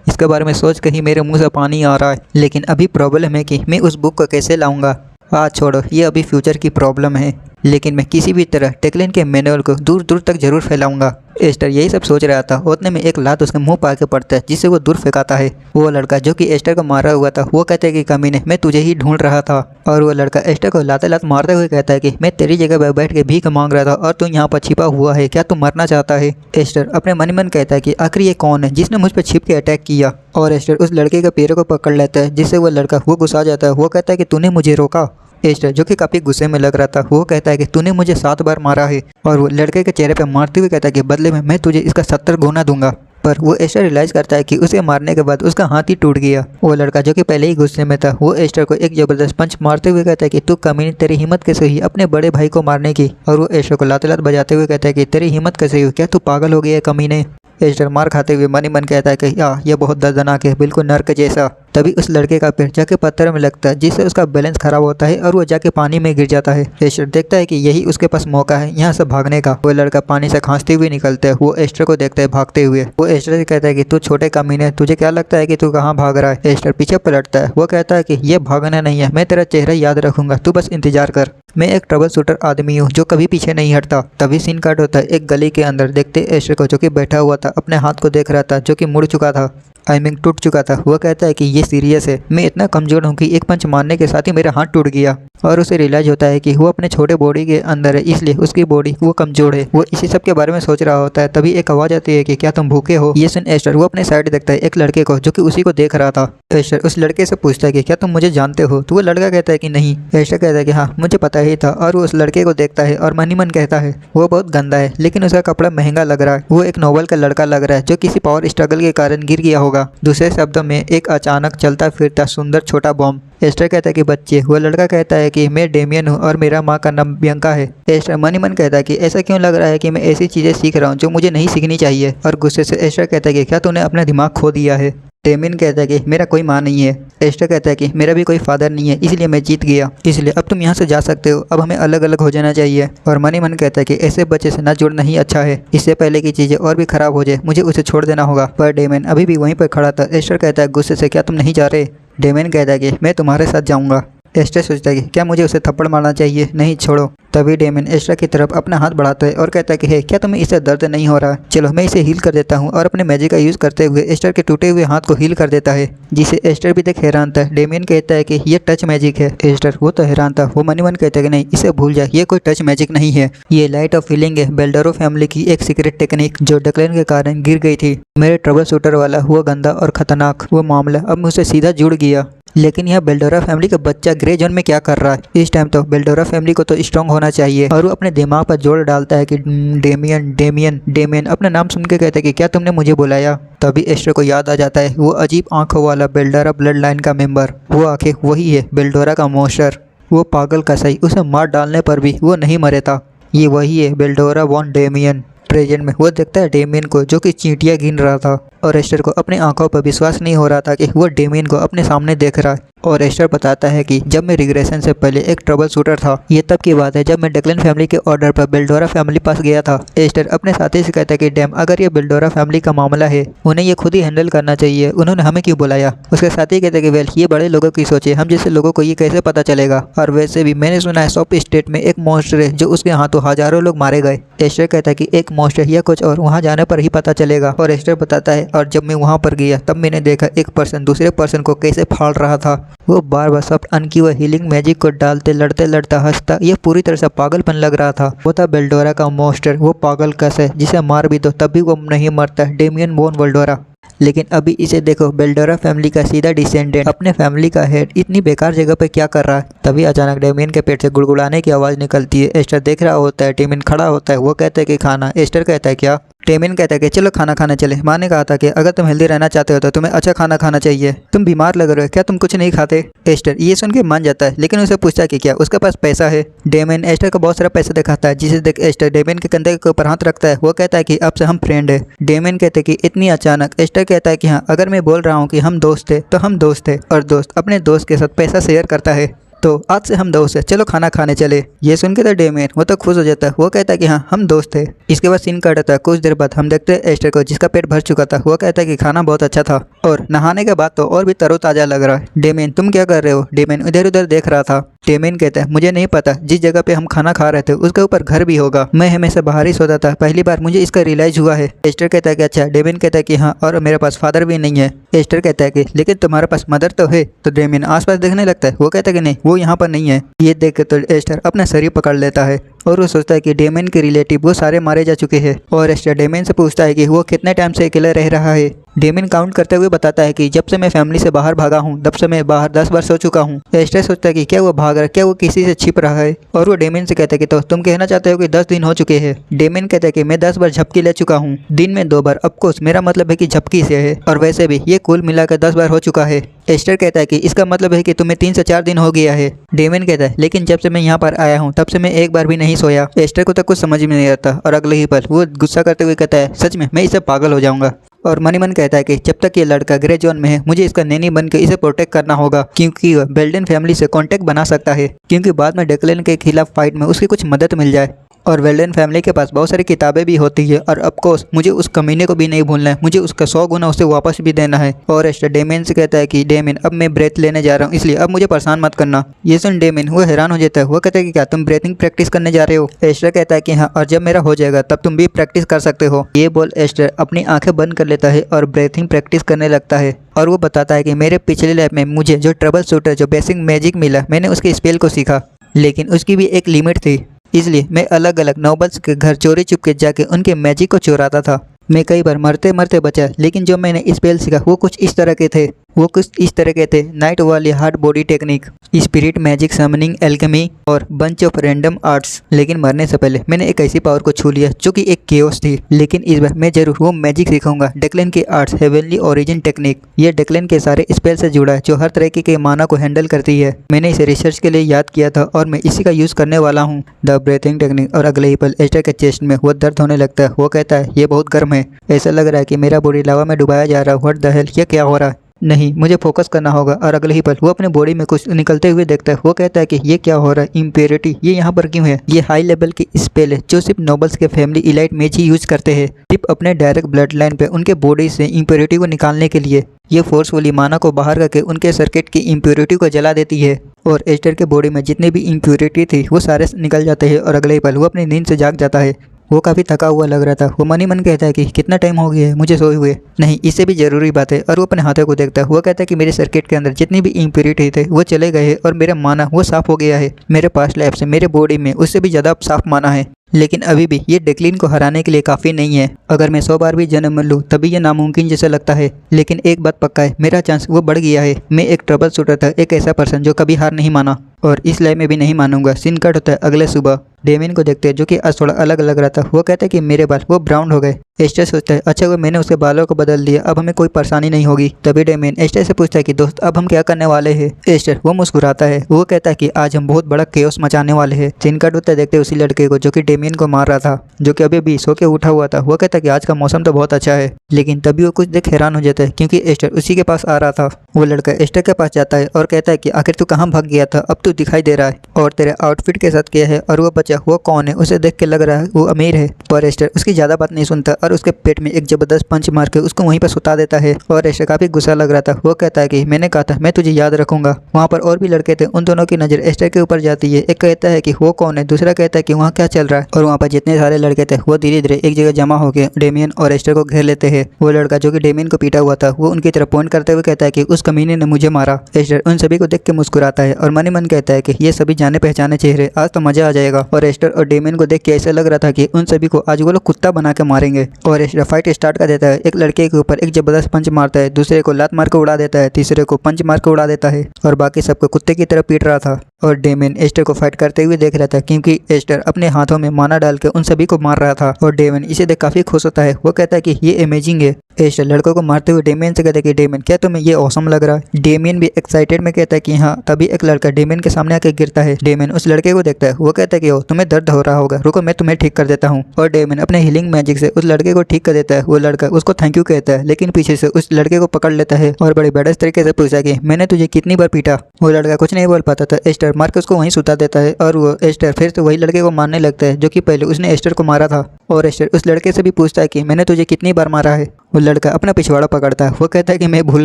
इसके बारे में सोच कर ही मेरे मुंह से पानी आ रहा है। लेकिन अभी प्रॉब्लम है कि मैं उस बुक को कैसे लाऊंगा। छोड़ो, ये अभी फ्यूचर की प्रॉब्लम है, लेकिन मैं किसी भी तरह डेक्लेन के मैनुअल को दूर दूर तक जरूर फैलाऊंगा। एस्टर यही सब सोच रहा था, उतने में एक लात उसके मुंह पा के पड़ता है जिससे वो दूर फेंकाता है। वो लड़का जो कि एस्टर को मारा हुआ था वो कहता है कि कमीने मैं तुझे ही ढूंढ रहा था। और वो लड़का एस्टर को लाते लात मारते हुए कहता है कि मैं तेरी जगह पर बैठ के भीख मांग रहा था और तू यहाँ पर छिपा हुआ है, क्या तू मरना चाहता है। एस्टर अपने मन ही मन कहता है कि आखिर ये कौन है जिसने मुझ पर छिप के अटैक किया। और एस्टर उस लड़के के पैरों को पकड़ लेता है जिससे वो लड़का वो गुस्सा जाता है। वो कहता है कि तूने मुझे रोका। एस्टर जो कि काफ़ी गुस्से में लग रहा था वो कहता है कि तूने मुझे 7 बार मारा है। और वो लड़के के चेहरे पे मारते हुए कहता है कि बदले में मैं तुझे इसका 70 गुना दूंगा। पर वो एस्टर रियलाइज करता है कि उसे मारने के बाद उसका हाथ ही टूट गया। वो लड़का जो कि पहले ही गुस्से में था वो एस्टर को एक जबरदस्त पंच मारते हुए कहता है कि तू कमीनी, तेरी हिम्मत कैसे हुई अपने बड़े भाई को मारने की। और वो एस्टर को लाते लात बजाते हुए कहता है कि तेरी हिम्मत कैसे हुई, क्या तू पागल हो गया है कमीने। एस्टर मार खाते हुए मन ही मन कहता है कि यह बहुत दर्दनाक है, बिल्कुल नर्क जैसा। तभी उस लड़के का पैर जाके पत्थर में लगता है जिससे उसका बैलेंस खराब होता है और वो जाके पानी में गिर जाता है। एस्टर देखता है कि यही उसके पास मौका है यहाँ से भागने का। वो लड़का पानी से खांसते हुए निकलता है। वो एस्टर को देखता है भागते हुए। वो एस्टर से कहता है कि तू छोटे कमीने, तुझे क्या लगता है कि तू कहाँ भाग रहा है। एस्टर पीछे पलटता है। वो कहता है कि ये भागना नहीं है, मैं तेरा चेहरा याद रखूंगा, तू बस इंतजार कर। मैं एक ट्रबल शूटर आदमी हूँ जो कभी पीछे नहीं हटता। तभी सीन कट होता है एक गली के अंदर। देखते एस्टर को जो कि बैठा हुआ था, अपने हाथ को देख रहा था जो कि मुड़ चुका था, टूट चुका था। वो कहता है कि ये सीरियस है, मैं इतना कमजोर हूँ कि एक पंच मारने के साथ ही मेरा हाथ टूट गया। और उसे रियलाइज होता है कि वो अपने छोटे बॉडी के अंदर है, इसलिए उसकी बॉडी वो कमजोर है। वो इसी सब के बारे में सोच रहा होता है। तभी एक आवाज़ आती है कि क्या तुम भूखे हो। ये सुन एस्टर वो अपने साइड देखता है एक लड़के को जो कि उसी को देख रहा था। एस्टर उस लड़के से पूछता है कि क्या तुम मुझे जानते हो। तो वो लड़का कहता है कि नहीं। एस्टर कहता है कि हाँ मुझे पता ही था। और वो उस लड़के को देखता है और मन ही मन कहता है वो बहुत गंदा है, लेकिन उसका कपड़ा महंगा लग रहा है। वो एक नोबल का लड़का लग रहा है जो किसी पावर स्ट्रगल के कारण गिर गया होगा। दूसरे शब्दों में एक अचानक चलता फिरता सुंदर छोटा बॉम्ब। एस्टर कहता है कि बच्चे। वो लड़का कहता है कि मैं डेमियन हूँ और मेरा माँ का नाम बियंका है। एस्टर मन ही मन कहता है कि ऐसा क्यों लग रहा है कि मैं ऐसी चीज़ें सीख रहा हूँ जो मुझे नहीं सीखनी चाहिए। और गुस्से से एस्टर कहता है कि क्या तूने अपना दिमाग खो दिया है। डेमियन कहता है कि मेरा कोई माँ नहीं है। एस्टर कहता है कि मेरा भी कोई फादर नहीं है, इसलिए मैं जीत गया, इसलिए अब तुम यहाँ से जा सकते हो, अब हमें अलग अलग हो जाना चाहिए। और मन ही मन कहता है कि ऐसे बच्चे से ना जुड़ना ही अच्छा है, इससे पहले की चीज़ें और भी खराब हो जाए, मुझे उसे छोड़ देना होगा। पर डेमियन अभी भी वहीं पर खड़ा था। एस्टर कहता है गुस्से से क्या तुम नहीं जा रहे। डेमियन कहता है कि मैं तुम्हारे साथ जाऊँगा। एस्टर सोचता है कि क्या मुझे उसे थप्पड़ मारना चाहिए, नहीं छोड़ो। तभी डेमियन एस्टर की तरफ अपना हाथ बढ़ाता है और कहता है कि हे क्या तुम्हें इससे दर्द नहीं हो रहा, चलो मैं इसे हील कर देता हूँ। और अपने मैजिक का यूज़ करते हुए एस्टर के टूटे हुए हाथ को हील कर देता है, जिसे एस्टर भी देख हैरान था। डेमियन कहता है कि ये टच मैजिक है। एस्टर वो तो हैरान था। वो मन ही मन कहता है कि नहीं, इसे भूल जा, ये कोई टच मैजिक नहीं है, ये लाइट ऑफ फीलिंग है, बेल्डरो फैमिली की एक सीक्रेट टेक्निक जो डेक्लेन के कारण गिर गई थी। मेरे ट्रबल शूटर वाला वो गंदा और खतरनाक वो मामला अब मुझसे सीधा जुड़ गया। लेकिन यह बेल्डोरा फैमिली का बच्चा ग्रे जोन में क्या कर रहा है। इस टाइम तो बेल्डोरा फैमिली को तो स्ट्रांग होना चाहिए। और वो अपने दिमाग पर जोर डालता है कि डेमियन डेमियन डेमियन अपना नाम सुन के कहता है कि क्या तुमने मुझे बुलाया। तभी एस्टर को याद आ जाता है वो अजीब आंखों वाला बेल्डोरा ब्लड लाइन का मेंबर। वो आंखें वही है बेल्डोरा का मोस्टर। वो पागल कसाई, उसे मार डालने पर भी वो नहीं मरे था। ये वही है बेल्डोरा वॉन डेमियन। प्रेजेंट में वो देखता है डेमियन को जो कि चींटियां गिन रहा था। और एस्टर को अपनी आंखों पर विश्वास नहीं हो रहा था कि वो डेमियन को अपने सामने देख रहा है। और एस्टर बताता है कि जब मैं रिग्रेशन से पहले एक ट्रबल शूटर था। ये तब की बात है जब मैं डेक्लन फैमिली के ऑर्डर पर बेल्डोरा फैमिली पास गया था। एस्टर अपने साथी से कहता है कि डैम, अगर ये बेल्डोरा फैमिली का मामला है उन्हें ये खुद ही हैंडल करना चाहिए, उन्होंने हमें क्यों बुलाया। उसके साथी कहते हैं कि वेल, ये बड़े लोगों की सोच है, हम जैसे लोगों को ये कैसे पता चलेगा। और वैसे भी मैंने सुना है सॉफ्ट स्टेट में एक मॉन्स्टर है जो उसके हाथों हजारों लोग मारे गए। एस्टर कहता है कि एक मॉन्स्टर या कुछ और, वहाँ जाने पर ही पता चलेगा। और एस्टर बताता है और जब मैं वहाँ पर गया तब मैंने देखा एक पर्सन दूसरे पर्सन को कैसे फाड़ रहा था। वो बार बार सॉफ्ट अन की वह हीलिंग मैजिक को डालते, लड़ते लड़ता हंसता, ये पूरी तरह से पागलपन लग रहा था। वो था बेल्डोरा का मॉन्स्टर, वो पागल कस है जिसे मार भी दो तब भी वो नहीं मरता, डेमियन वॉन बेल्डोरा। लेकिन अभी इसे देखो, बेल्डोरा फैमिली का सीधा डिसेंडेंट अपने फैमिली का हेड इतनी बेकार जगह पे क्या कर रहा है। तभी अचानक डेमियन के पेट से गुड़गुड़ाने की आवाज़ निकलती है। एस्टर देख रहा होता है, डेमियन खड़ा होता है, वो कहता है कि खाना। एस्टर कहता है क्या? डेमियन कहता है कि चलो खाना खाने चले। माँ ने कहा था कि अगर तुम हेल्दी रहना चाहते हो तो तुम्हें अच्छा खाना खाना चाहिए, तुम बीमार लग रहे हो, क्या तुम कुछ नहीं खाते? एस्टर ये सुन के मान जाता है, लेकिन उसे पूछता है कि क्या उसके पास पैसा है। डेमियन एस्टर को बहुत सारा पैसा दिखाता है, जिसे देख एस्टर डेमियन के कंधे के ऊपर हाथ रखता है। वो कहता है कि अब से हम फ्रेंड है। डेमियन कहते हैं कि इतनी अचानक? एस्टर कहता है कि हाँ, अगर मैं बोल रहा हूँ कि हम दोस्त थे तो हम दोस्त थे, और दोस्त अपने दोस्त के साथ पैसा शेयर करता है, तो आज से हम दोस्त है, चलो खाना खाने चले। ये सुन के तो डेमियन वो तो खुश हो जाता है, वो कहता है कि हाँ हम दोस्त है। इसके बाद सीन कट होता है। कुछ देर बाद हम देखते हैं एस्टर को जिसका पेट भर चुका था। वो कहता है कि खाना बहुत अच्छा था और नहाने के बाद तो और भी तरोताजा लग रहा है। डेमियन तुम क्या कर रहे हो? डेमियन इधर उधर देख रहा था। डेमियन कहता है मुझे नहीं पता, जिस जगह पे हम खाना खा रहे थे उसके ऊपर घर भी होगा, मैं हमेशा बाहर ही सोता था, पहली बार मुझे इसका रियलाइज हुआ है। एस्टर कहता है कि अच्छा। डेमियन कहता है कि हाँ, और मेरे पास फादर भी नहीं है। एस्टर कहता है कि लेकिन तुम्हारे पास मदर तो है। तो डेमियन आसपास देखने लगता है, वो कहता है कि नहीं, वो यहाँ पर नहीं है। ये देख के तो एस्टर अपना शरीर पकड़ लेता है और वो सोचता है कि डेमियन के रिलेटिव वो सारे मारे जा चुके हैं। और एस्टर डेमियन से पूछता है कि वो कितने टाइम से अकेले रह रहा है। डेमियन काउंट करते हुए बताता है कि जब से मैं फैमिली से बाहर भागा हूँ तब से मैं बाहर 10 बार सो चुका हूँ। एस्टर सोचता है कि क्या वो भाग रहा है, क्या वो किसी से छिप रहा है। और वो डेमियन से कहता है कि तो तुम कहना चाहते हो कि 10 दिन हो चुके हैं। डेमियन कहता है कि मैं 10 बार झपकी ले चुका हूँ, दिन में 2 बार। ऑफकोर्स मेरा मतलब है कि झपकी से है, और वैसे भी ये कुल मिलाकर 10 बार हो चुका है। एस्टर कहता है कि इसका मतलब है कि तुम्हें 3 से 4 दिन हो गया है। डेमियन कहता है लेकिन जब से मैं यहाँ पर आया हूँ तब से मैं एक बार भी नहीं सोया। एस्टर को तो कुछ समझ में नहीं आता, और अगले ही पल वो गुस्सा करते हुए कहता है सच में मैं इससे पागल हो जाऊंगा। और मनी मन कहता है कि जब तक ये लड़का ग्रे जोन में है मुझे इसका नैनी बन के इसे प्रोटेक्ट करना होगा, क्योंकि वह बेल्डन फैमिली से कांटेक्ट बना सकता है, क्योंकि बाद में डेक्लन के खिलाफ फाइट में उसकी कुछ मदद मिल जाए। और वेल्डन फैमिली के पास बहुत सारी किताबें भी होती है, और ऑफकोर्स मुझे उस कमीने को भी नहीं भूलना है, मुझे उसका 100 गुना उसे वापस भी देना है। और एस्टर डेमियन से कहता है कि डेमियन अब मैं ब्रेथ लेने जा रहा हूँ, इसलिए अब मुझे परेशान मत करना। ये सुन डेमियन वो हैरान हो जाता है, वो कहता है कि क्या तुम ब्रेथिंग प्रैक्टिस करने जा रहे हो? एस्टर कहता है कि हाँ, और जब मेरा हो जाएगा तब तुम भी प्रैक्टिस कर सकते हो। ये बोल एस्टर अपनी आंखें बंद कर लेता है और ब्रेथिंग प्रैक्टिस करने लगता है। और वो बताता है कि मेरे पिछले लाइफ में मुझे जो ट्रबल शूटर जो बेसिक मैजिक मिला, मैंने उसके स्पेल को सीखा, लेकिन उसकी भी एक लिमिट थी, इसलिए मैं अलग अलग नोबल्स के घर चोरी चुपके जाके उनके मैजिक को चुराता था। मैं कई बार मरते मरते बचा, लेकिन जो मैंने स्पेल सीखा वो कुछ इस तरह के थे, नाइट वाली hard body technique, spirit magic, summoning, alchemy और बंच ऑफ रैंडम आर्ट्स। लेकिन मरने से पहले मैंने एक ऐसी पावर को छू लिया जो कि एक केओस थी। लेकिन इस बार मैं जरूर वो मैजिक सीखूंगा, डेक्लन के आर्ट्स, हेवनली ओरिजिन टेक्निक। ये डेक्लन के सारे स्पेल से जुड़ा है जो हर तरह के माना को हैंडल करती है। मैंने इसे रिसर्च के लिए याद किया था और मैं इसी का यूज करने वाला हूँ, द ब्रीथिंग टेक्निक। और अगले ही पल एस्टर के चेस्ट में वो दर्द होने लगता है। वो कहता है ये बहुत गर्म है, ऐसा लग रहा है कि मेरा बॉडी लावा में डुबाया जा रहा है। व्हाट द हेल, ये क्या हो रहा है? नहीं, मुझे फोकस करना होगा। और अगले ही पल वो अपने बॉडी में कुछ निकलते हुए देखता है। वो कहता है कि ये क्या हो रहा है, इम्प्योरिटी, ये यहाँ पर क्यों है? ये हाई लेवल की स्पेल है जो सिर्फ नोबल्स के फैमिली इलाइट मेज ही यूज करते हैं, सिर्फ अपने डायरेक्ट ब्लड लाइन पे उनके बॉडी से इम्प्योरिटी को निकालने के लिए। ये फोर्सफुली माना को बाहर करके उनके सर्किट की इम्प्योरिटी को जला देती है, और एस्टर के बॉडी में जितनी भी इम्प्योरिटी थी वो सारे निकल जाते हैं। और अगले ही पल वो अपनी नींद से जाग जाता है। वो काफ़ी थका हुआ लग रहा था। वो मनी मन कहता है कि कितना टाइम हो गया है मुझे सोए हुए। नहीं, इससे भी ज़रूरी बात है। और वो अपने हाथों को देखता है। वो कहता है कि मेरे सर्किट के अंदर जितनी भी इम्प्योरिटी थे वो चले गए हैं, और मेरा माना वो साफ़ हो गया है। मेरे पास्ट लाइफ से मेरे बॉडी में उससे भी ज़्यादा साफ माना है। लेकिन अभी भी ये डेक्लिन को हराने के लिए काफ़ी नहीं है। अगर मैं 100 बार भी जन्म लूँ तभी ये नामुमकिन जैसा लगता है। लेकिन एक बात पक्का है, मेरा चांस वो बढ़ गया है। मैं एक ट्रबल शूटर था, एक ऐसा पर्सन जो कभी हार नहीं माना, और इस लाइफ में भी नहीं मानूंगा। सीन कट होता है अगले सुबह। डेमियन को देखते हैं जो कि आज थोड़ा अलग लग रहा था। वो कहता है कि मेरे बाल वो ब्राउन हो गए। एस्टर सोचता है अच्छा हुआ मैंने उसके बालों को बदल दिया, अब हमें कोई परेशानी नहीं होगी। तभी डेमियन एस्टर से पूछता है कि दोस्त अब हम क्या करने वाले हैं। एस्टर वो मुस्कुराता है, वो कहता है कि आज हम बहुत बड़ा केओस मचाने वाले हैं। सीन कट होता है देखते उसी लड़के को जो कि डेमियन को मार रहा था, जो कि अभी भी सो के उठा हुआ था। वो कहता है कि आज का मौसम तो बहुत अच्छा है, लेकिन तभी वो कुछ देख हैरान हो जाता है क्योंकि एस्टर उसी के पास आ रहा था। वो लड़का एस्टर के पास जाता है और कहता है कि आखिर तू कहाँ भाग गया था, अब तू दिखाई दे रहा है और तेरे आउटफिट के साथ क्या है, और वो बच्चा वो कौन है, उसे देख के लग रहा है वो अमीर है। पर एस्टर उसकी ज्यादा बात नहीं सुनता और उसके पेट में एक जबरदस्त पंच मार के उसको वहीं पर सुता देता है। और एस्टर काफी गुस्सा लग रहा था। वो कहता है कि मैंने कहा था मैं तुझे याद रखूंगा। वहाँ पर और भी लड़के थे, उन दोनों की नजर एस्टर के ऊपर जाती है। एक कहता है कि वो कौन है, दूसरा कहता है कि वहाँ क्या चल रहा है। और वहाँ पर जितने सारे लड़के थे वो धीरे धीरे एक जगह जमा होकर डेमियन और एस्टर को घेर लेते हैं। वो लड़का जो कि डेमियन को पीटा हुआ था वो उनकी तरफ पॉइंट करते हुए कहता है कि उस कमीने ने मुझे मारा। एस्टर उन सभी को देख के मुस्कुराता है और मन ही मन कहता है कि ये सभी जाने पहचाने चेहरे, आज तो मजा आ जाएगा। और एस्टर और डेमियन को देख के ऐसा लग रहा था कि उन सभी को आज वो लोग कुत्ता बना के मारेंगे। और एस्टर फाइट स्टार्ट कर देता है। एक लड़के के ऊपर एक जबरदस्त पंच मारता है, दूसरे को लात मार के उड़ा देता है, तीसरे को पंच मार के उड़ा देता है और बाकी सबको कुत्ते की तरह पीट रहा था। और डेमियन एस्टर को फाइट करते हुए देख रहा था क्योंकि एस्टर अपने हाथों में माना डाल के उन सभी को मार रहा था। और डेमियन इसे देख काफी खुश होता है। वो कहता है कि ये अमेजिंग है। एस्टर लड़कों को मारते हुए डेमियन से कहता है कि डेमियन क्या तुम्हें ये औसम लग रहा है। डेमियन भी एक्साइटेड में कहता है कि हाँ। तभी एक लड़का डेमियन के सामने आके गिरता है। डेमियन उस लड़के को देखता है। वो कहता है कि ओ तुम्हें दर्द हो रहा होगा, रुको मैं तुम्हें ठीक कर देता हूँ। और डेमियन अपने हीलिंग मैजिक से उस लड़के को ठीक कर देता है। वो लड़का उसको थैंक यू कहता है, लेकिन पीछे से उस लड़के को पकड़ लेता है और बड़े बेडस तरीके से पूछा कि मैंने तुझे कितनी बार पीटा। वो लड़का कुछ नहीं बोल पाता था। एस्टर मार के उसको वहीं सुता देता है और वो एस्टर फिर से वही लड़के को मारने लगता है जो कि पहले उसने एस्टर को मारा था। और एस्टर उस लड़के से भी पूछता है कि मैंने तुझे कितनी बार मारा है। वो लड़का अपना पिछवाड़ा पकड़ता है। वो कहता है कि मैं भूल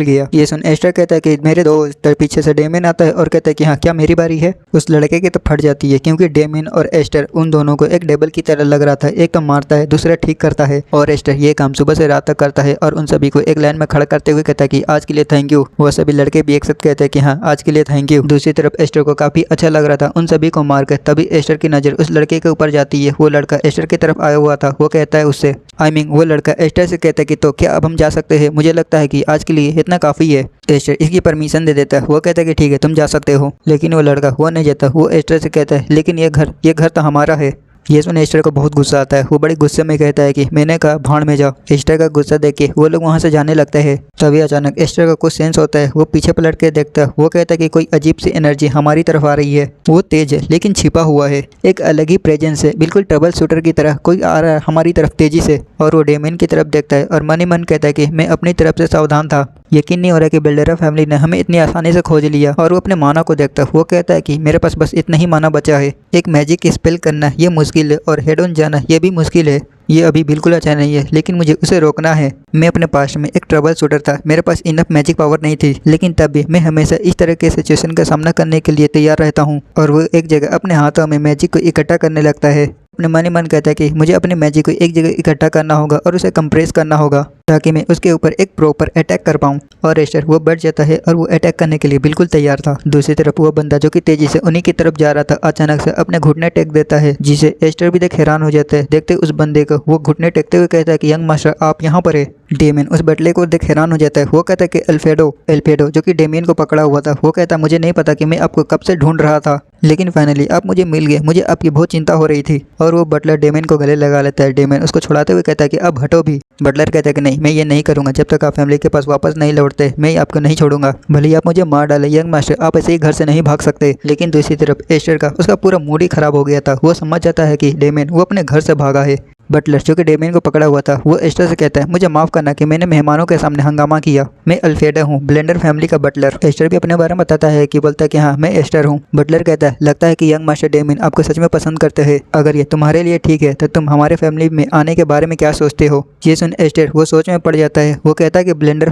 गया। ये सुन एस्टर कहता है कि मेरे दोस्त। पीछे से डेमियन आता है और कहता है कि हाँ क्या मेरी बारी है। उस लड़के की तो फट जाती है क्योंकि डेमियन और एस्टर उन दोनों को एक डेबल की तरह लग रहा था। एक तो मारता है, दूसरा ठीक करता है। और एस्टर ये काम सुबह से रात तक करता है और उन सभी को एक लाइन में खड़ा करते हुए कहता है कि आज के लिए थैंक यू। वो सभी लड़के भी एक साथ कहते हैं कि हाँ आज के लिए थैंक यू। दूसरी तरफ एस्टर को काफी अच्छा लग रहा था उन सभी को मारकर। तभी एस्टर की नजर उस लड़के के ऊपर जाती है। वो लड़का एस्टर की तरफ आया हुआ था। वो कहता है उससे वो लड़का एस्टर से कहता है कि तो क्या अब हम जा सकते हैं, मुझे लगता है कि आज के लिए इतना काफी है। एस्टर इसकी परमिशन दे देता है। वो कहता है कि ठीक है तुम जा सकते हो, लेकिन वो लड़का वो नहीं जाता। वो एस्टर से कहता है लेकिन ये घर तो हमारा है। ये सुन एस्टर को बहुत गुस्सा आता है। वो बड़े गुस्से में कहता है कि मैंने कहा भाड़ में जाओ। एस्टर का गुस्सा देख के वो लोग वहाँ से जाने लगते हैं। तभी अचानक एस्टर का कुछ सेंस होता है। वो पीछे पलट के देखता है। वो कहता है कि कोई अजीब सी एनर्जी हमारी तरफ आ रही है। वो तेज है लेकिन छिपा हुआ है, एक अलग ही प्रेजेंस है, बिल्कुल ट्रबल शूटर की तरह कोई आ रहा है हमारी तरफ तेजी से। और वो डेमियन की तरफ देखता है और मन ही मन कहता है कि मैं अपनी तरफ से सावधान था, यकीन नहीं हो रहा कि बिल्डर फैमिली ने हमें इतनी आसानी से खोज लिया। और वो अपने माना को देखता है। वो कहता है कि मेरे पास बस इतना ही माना बचा है। एक मैजिक स्पेल करना ये मुश्किल है और हेड ऑन जाना ये भी मुश्किल है। ये अभी बिल्कुल अच्छा नहीं है, लेकिन मुझे उसे रोकना है। मैं अपने पास्ट में एक ट्रबल शूटर था, मेरे पास इनफ मैजिक पावर नहीं थी, लेकिन तब भी मैं हमेशा इस तरह के सिचुएशन का सामना करने के लिए तैयार रहता हूँ। और वो एक जगह अपने हाथों में मैजिक को इकट्ठा करने लगता है। अपने मन ही मन कहता है कि मुझे अपने मैजिक को एक जगह इकट्ठा करना होगा और उसे कंप्रेस करना होगा ताकि मैं उसके ऊपर एक प्रॉपर अटैक कर पाऊँ। और एस्टर वो बढ़ जाता है और वो अटैक करने के लिए बिल्कुल तैयार था। दूसरी तरफ वो बंदा जो कि तेजी से उन्हीं की तरफ जा रहा था अचानक से अपने घुटने टेक देता है, जिसे एस्टर भी देख हैरान हो जाता है। देखते उस बंदे को वो घुटने टेकते हुए कहता है कि यंग मास्टर आप यहाँ पर है। डेमियन उस बटले को देख हैरान हो जाता है। वो कहता है कि अल्फ्रेडो जो कि डेमियन को पकड़ा हुआ था। वो कहता है मुझे नहीं पता कि मैं आपको कब से ढूंढ रहा था, लेकिन फाइनली आप मुझे मिल गए, मुझे आपकी बहुत चिंता हो रही थी। और वो बटलर डेमियन को गले लगा लेता है। डेमियन उसको छुड़ाते हुए कहता है कि अब हटो भी। बटलर कहता है कि नहीं मैं ये नहीं करूंगा, जब तक आप फैमिली के पास वापस नहीं लौटते मैं आपको नहीं छोड़ूंगा, भले ही आप मुझे मार डाले। यंग मास्टर आप ऐसे ही घर से नहीं भाग सकते। लेकिन दूसरी तरफ एस्टर का उसका पूरा मूड ही खराब हो गया था। वो समझ जाता है कि डेमियन वो अपने घर से भागा है। बटलर जो कि डेमियन को पकड़ा हुआ था वो एस्टर से कहता है मुझे माफ करना कि मैंने मेहमानों के सामने हंगामा किया, मैं अल्फ्रेडो हूँ, ब्लेंडर फैमिली का बटलर। एस्टर भी अपने बारे में बताता है कि बोलता है कि हाँ मैं एस्टर हूँ। बटलर कहता है लगता है कि यंग मास्टर डेमियन आपको सच में पसंद करते हैं, अगर ये तुम्हारे लिए ठीक है तो तुम हमारे फैमिली में आने के बारे में क्या सोचते हो। ये सुन एस्टर वो सोच में पड़ जाता है। वो कहता है कि ब्लेंडर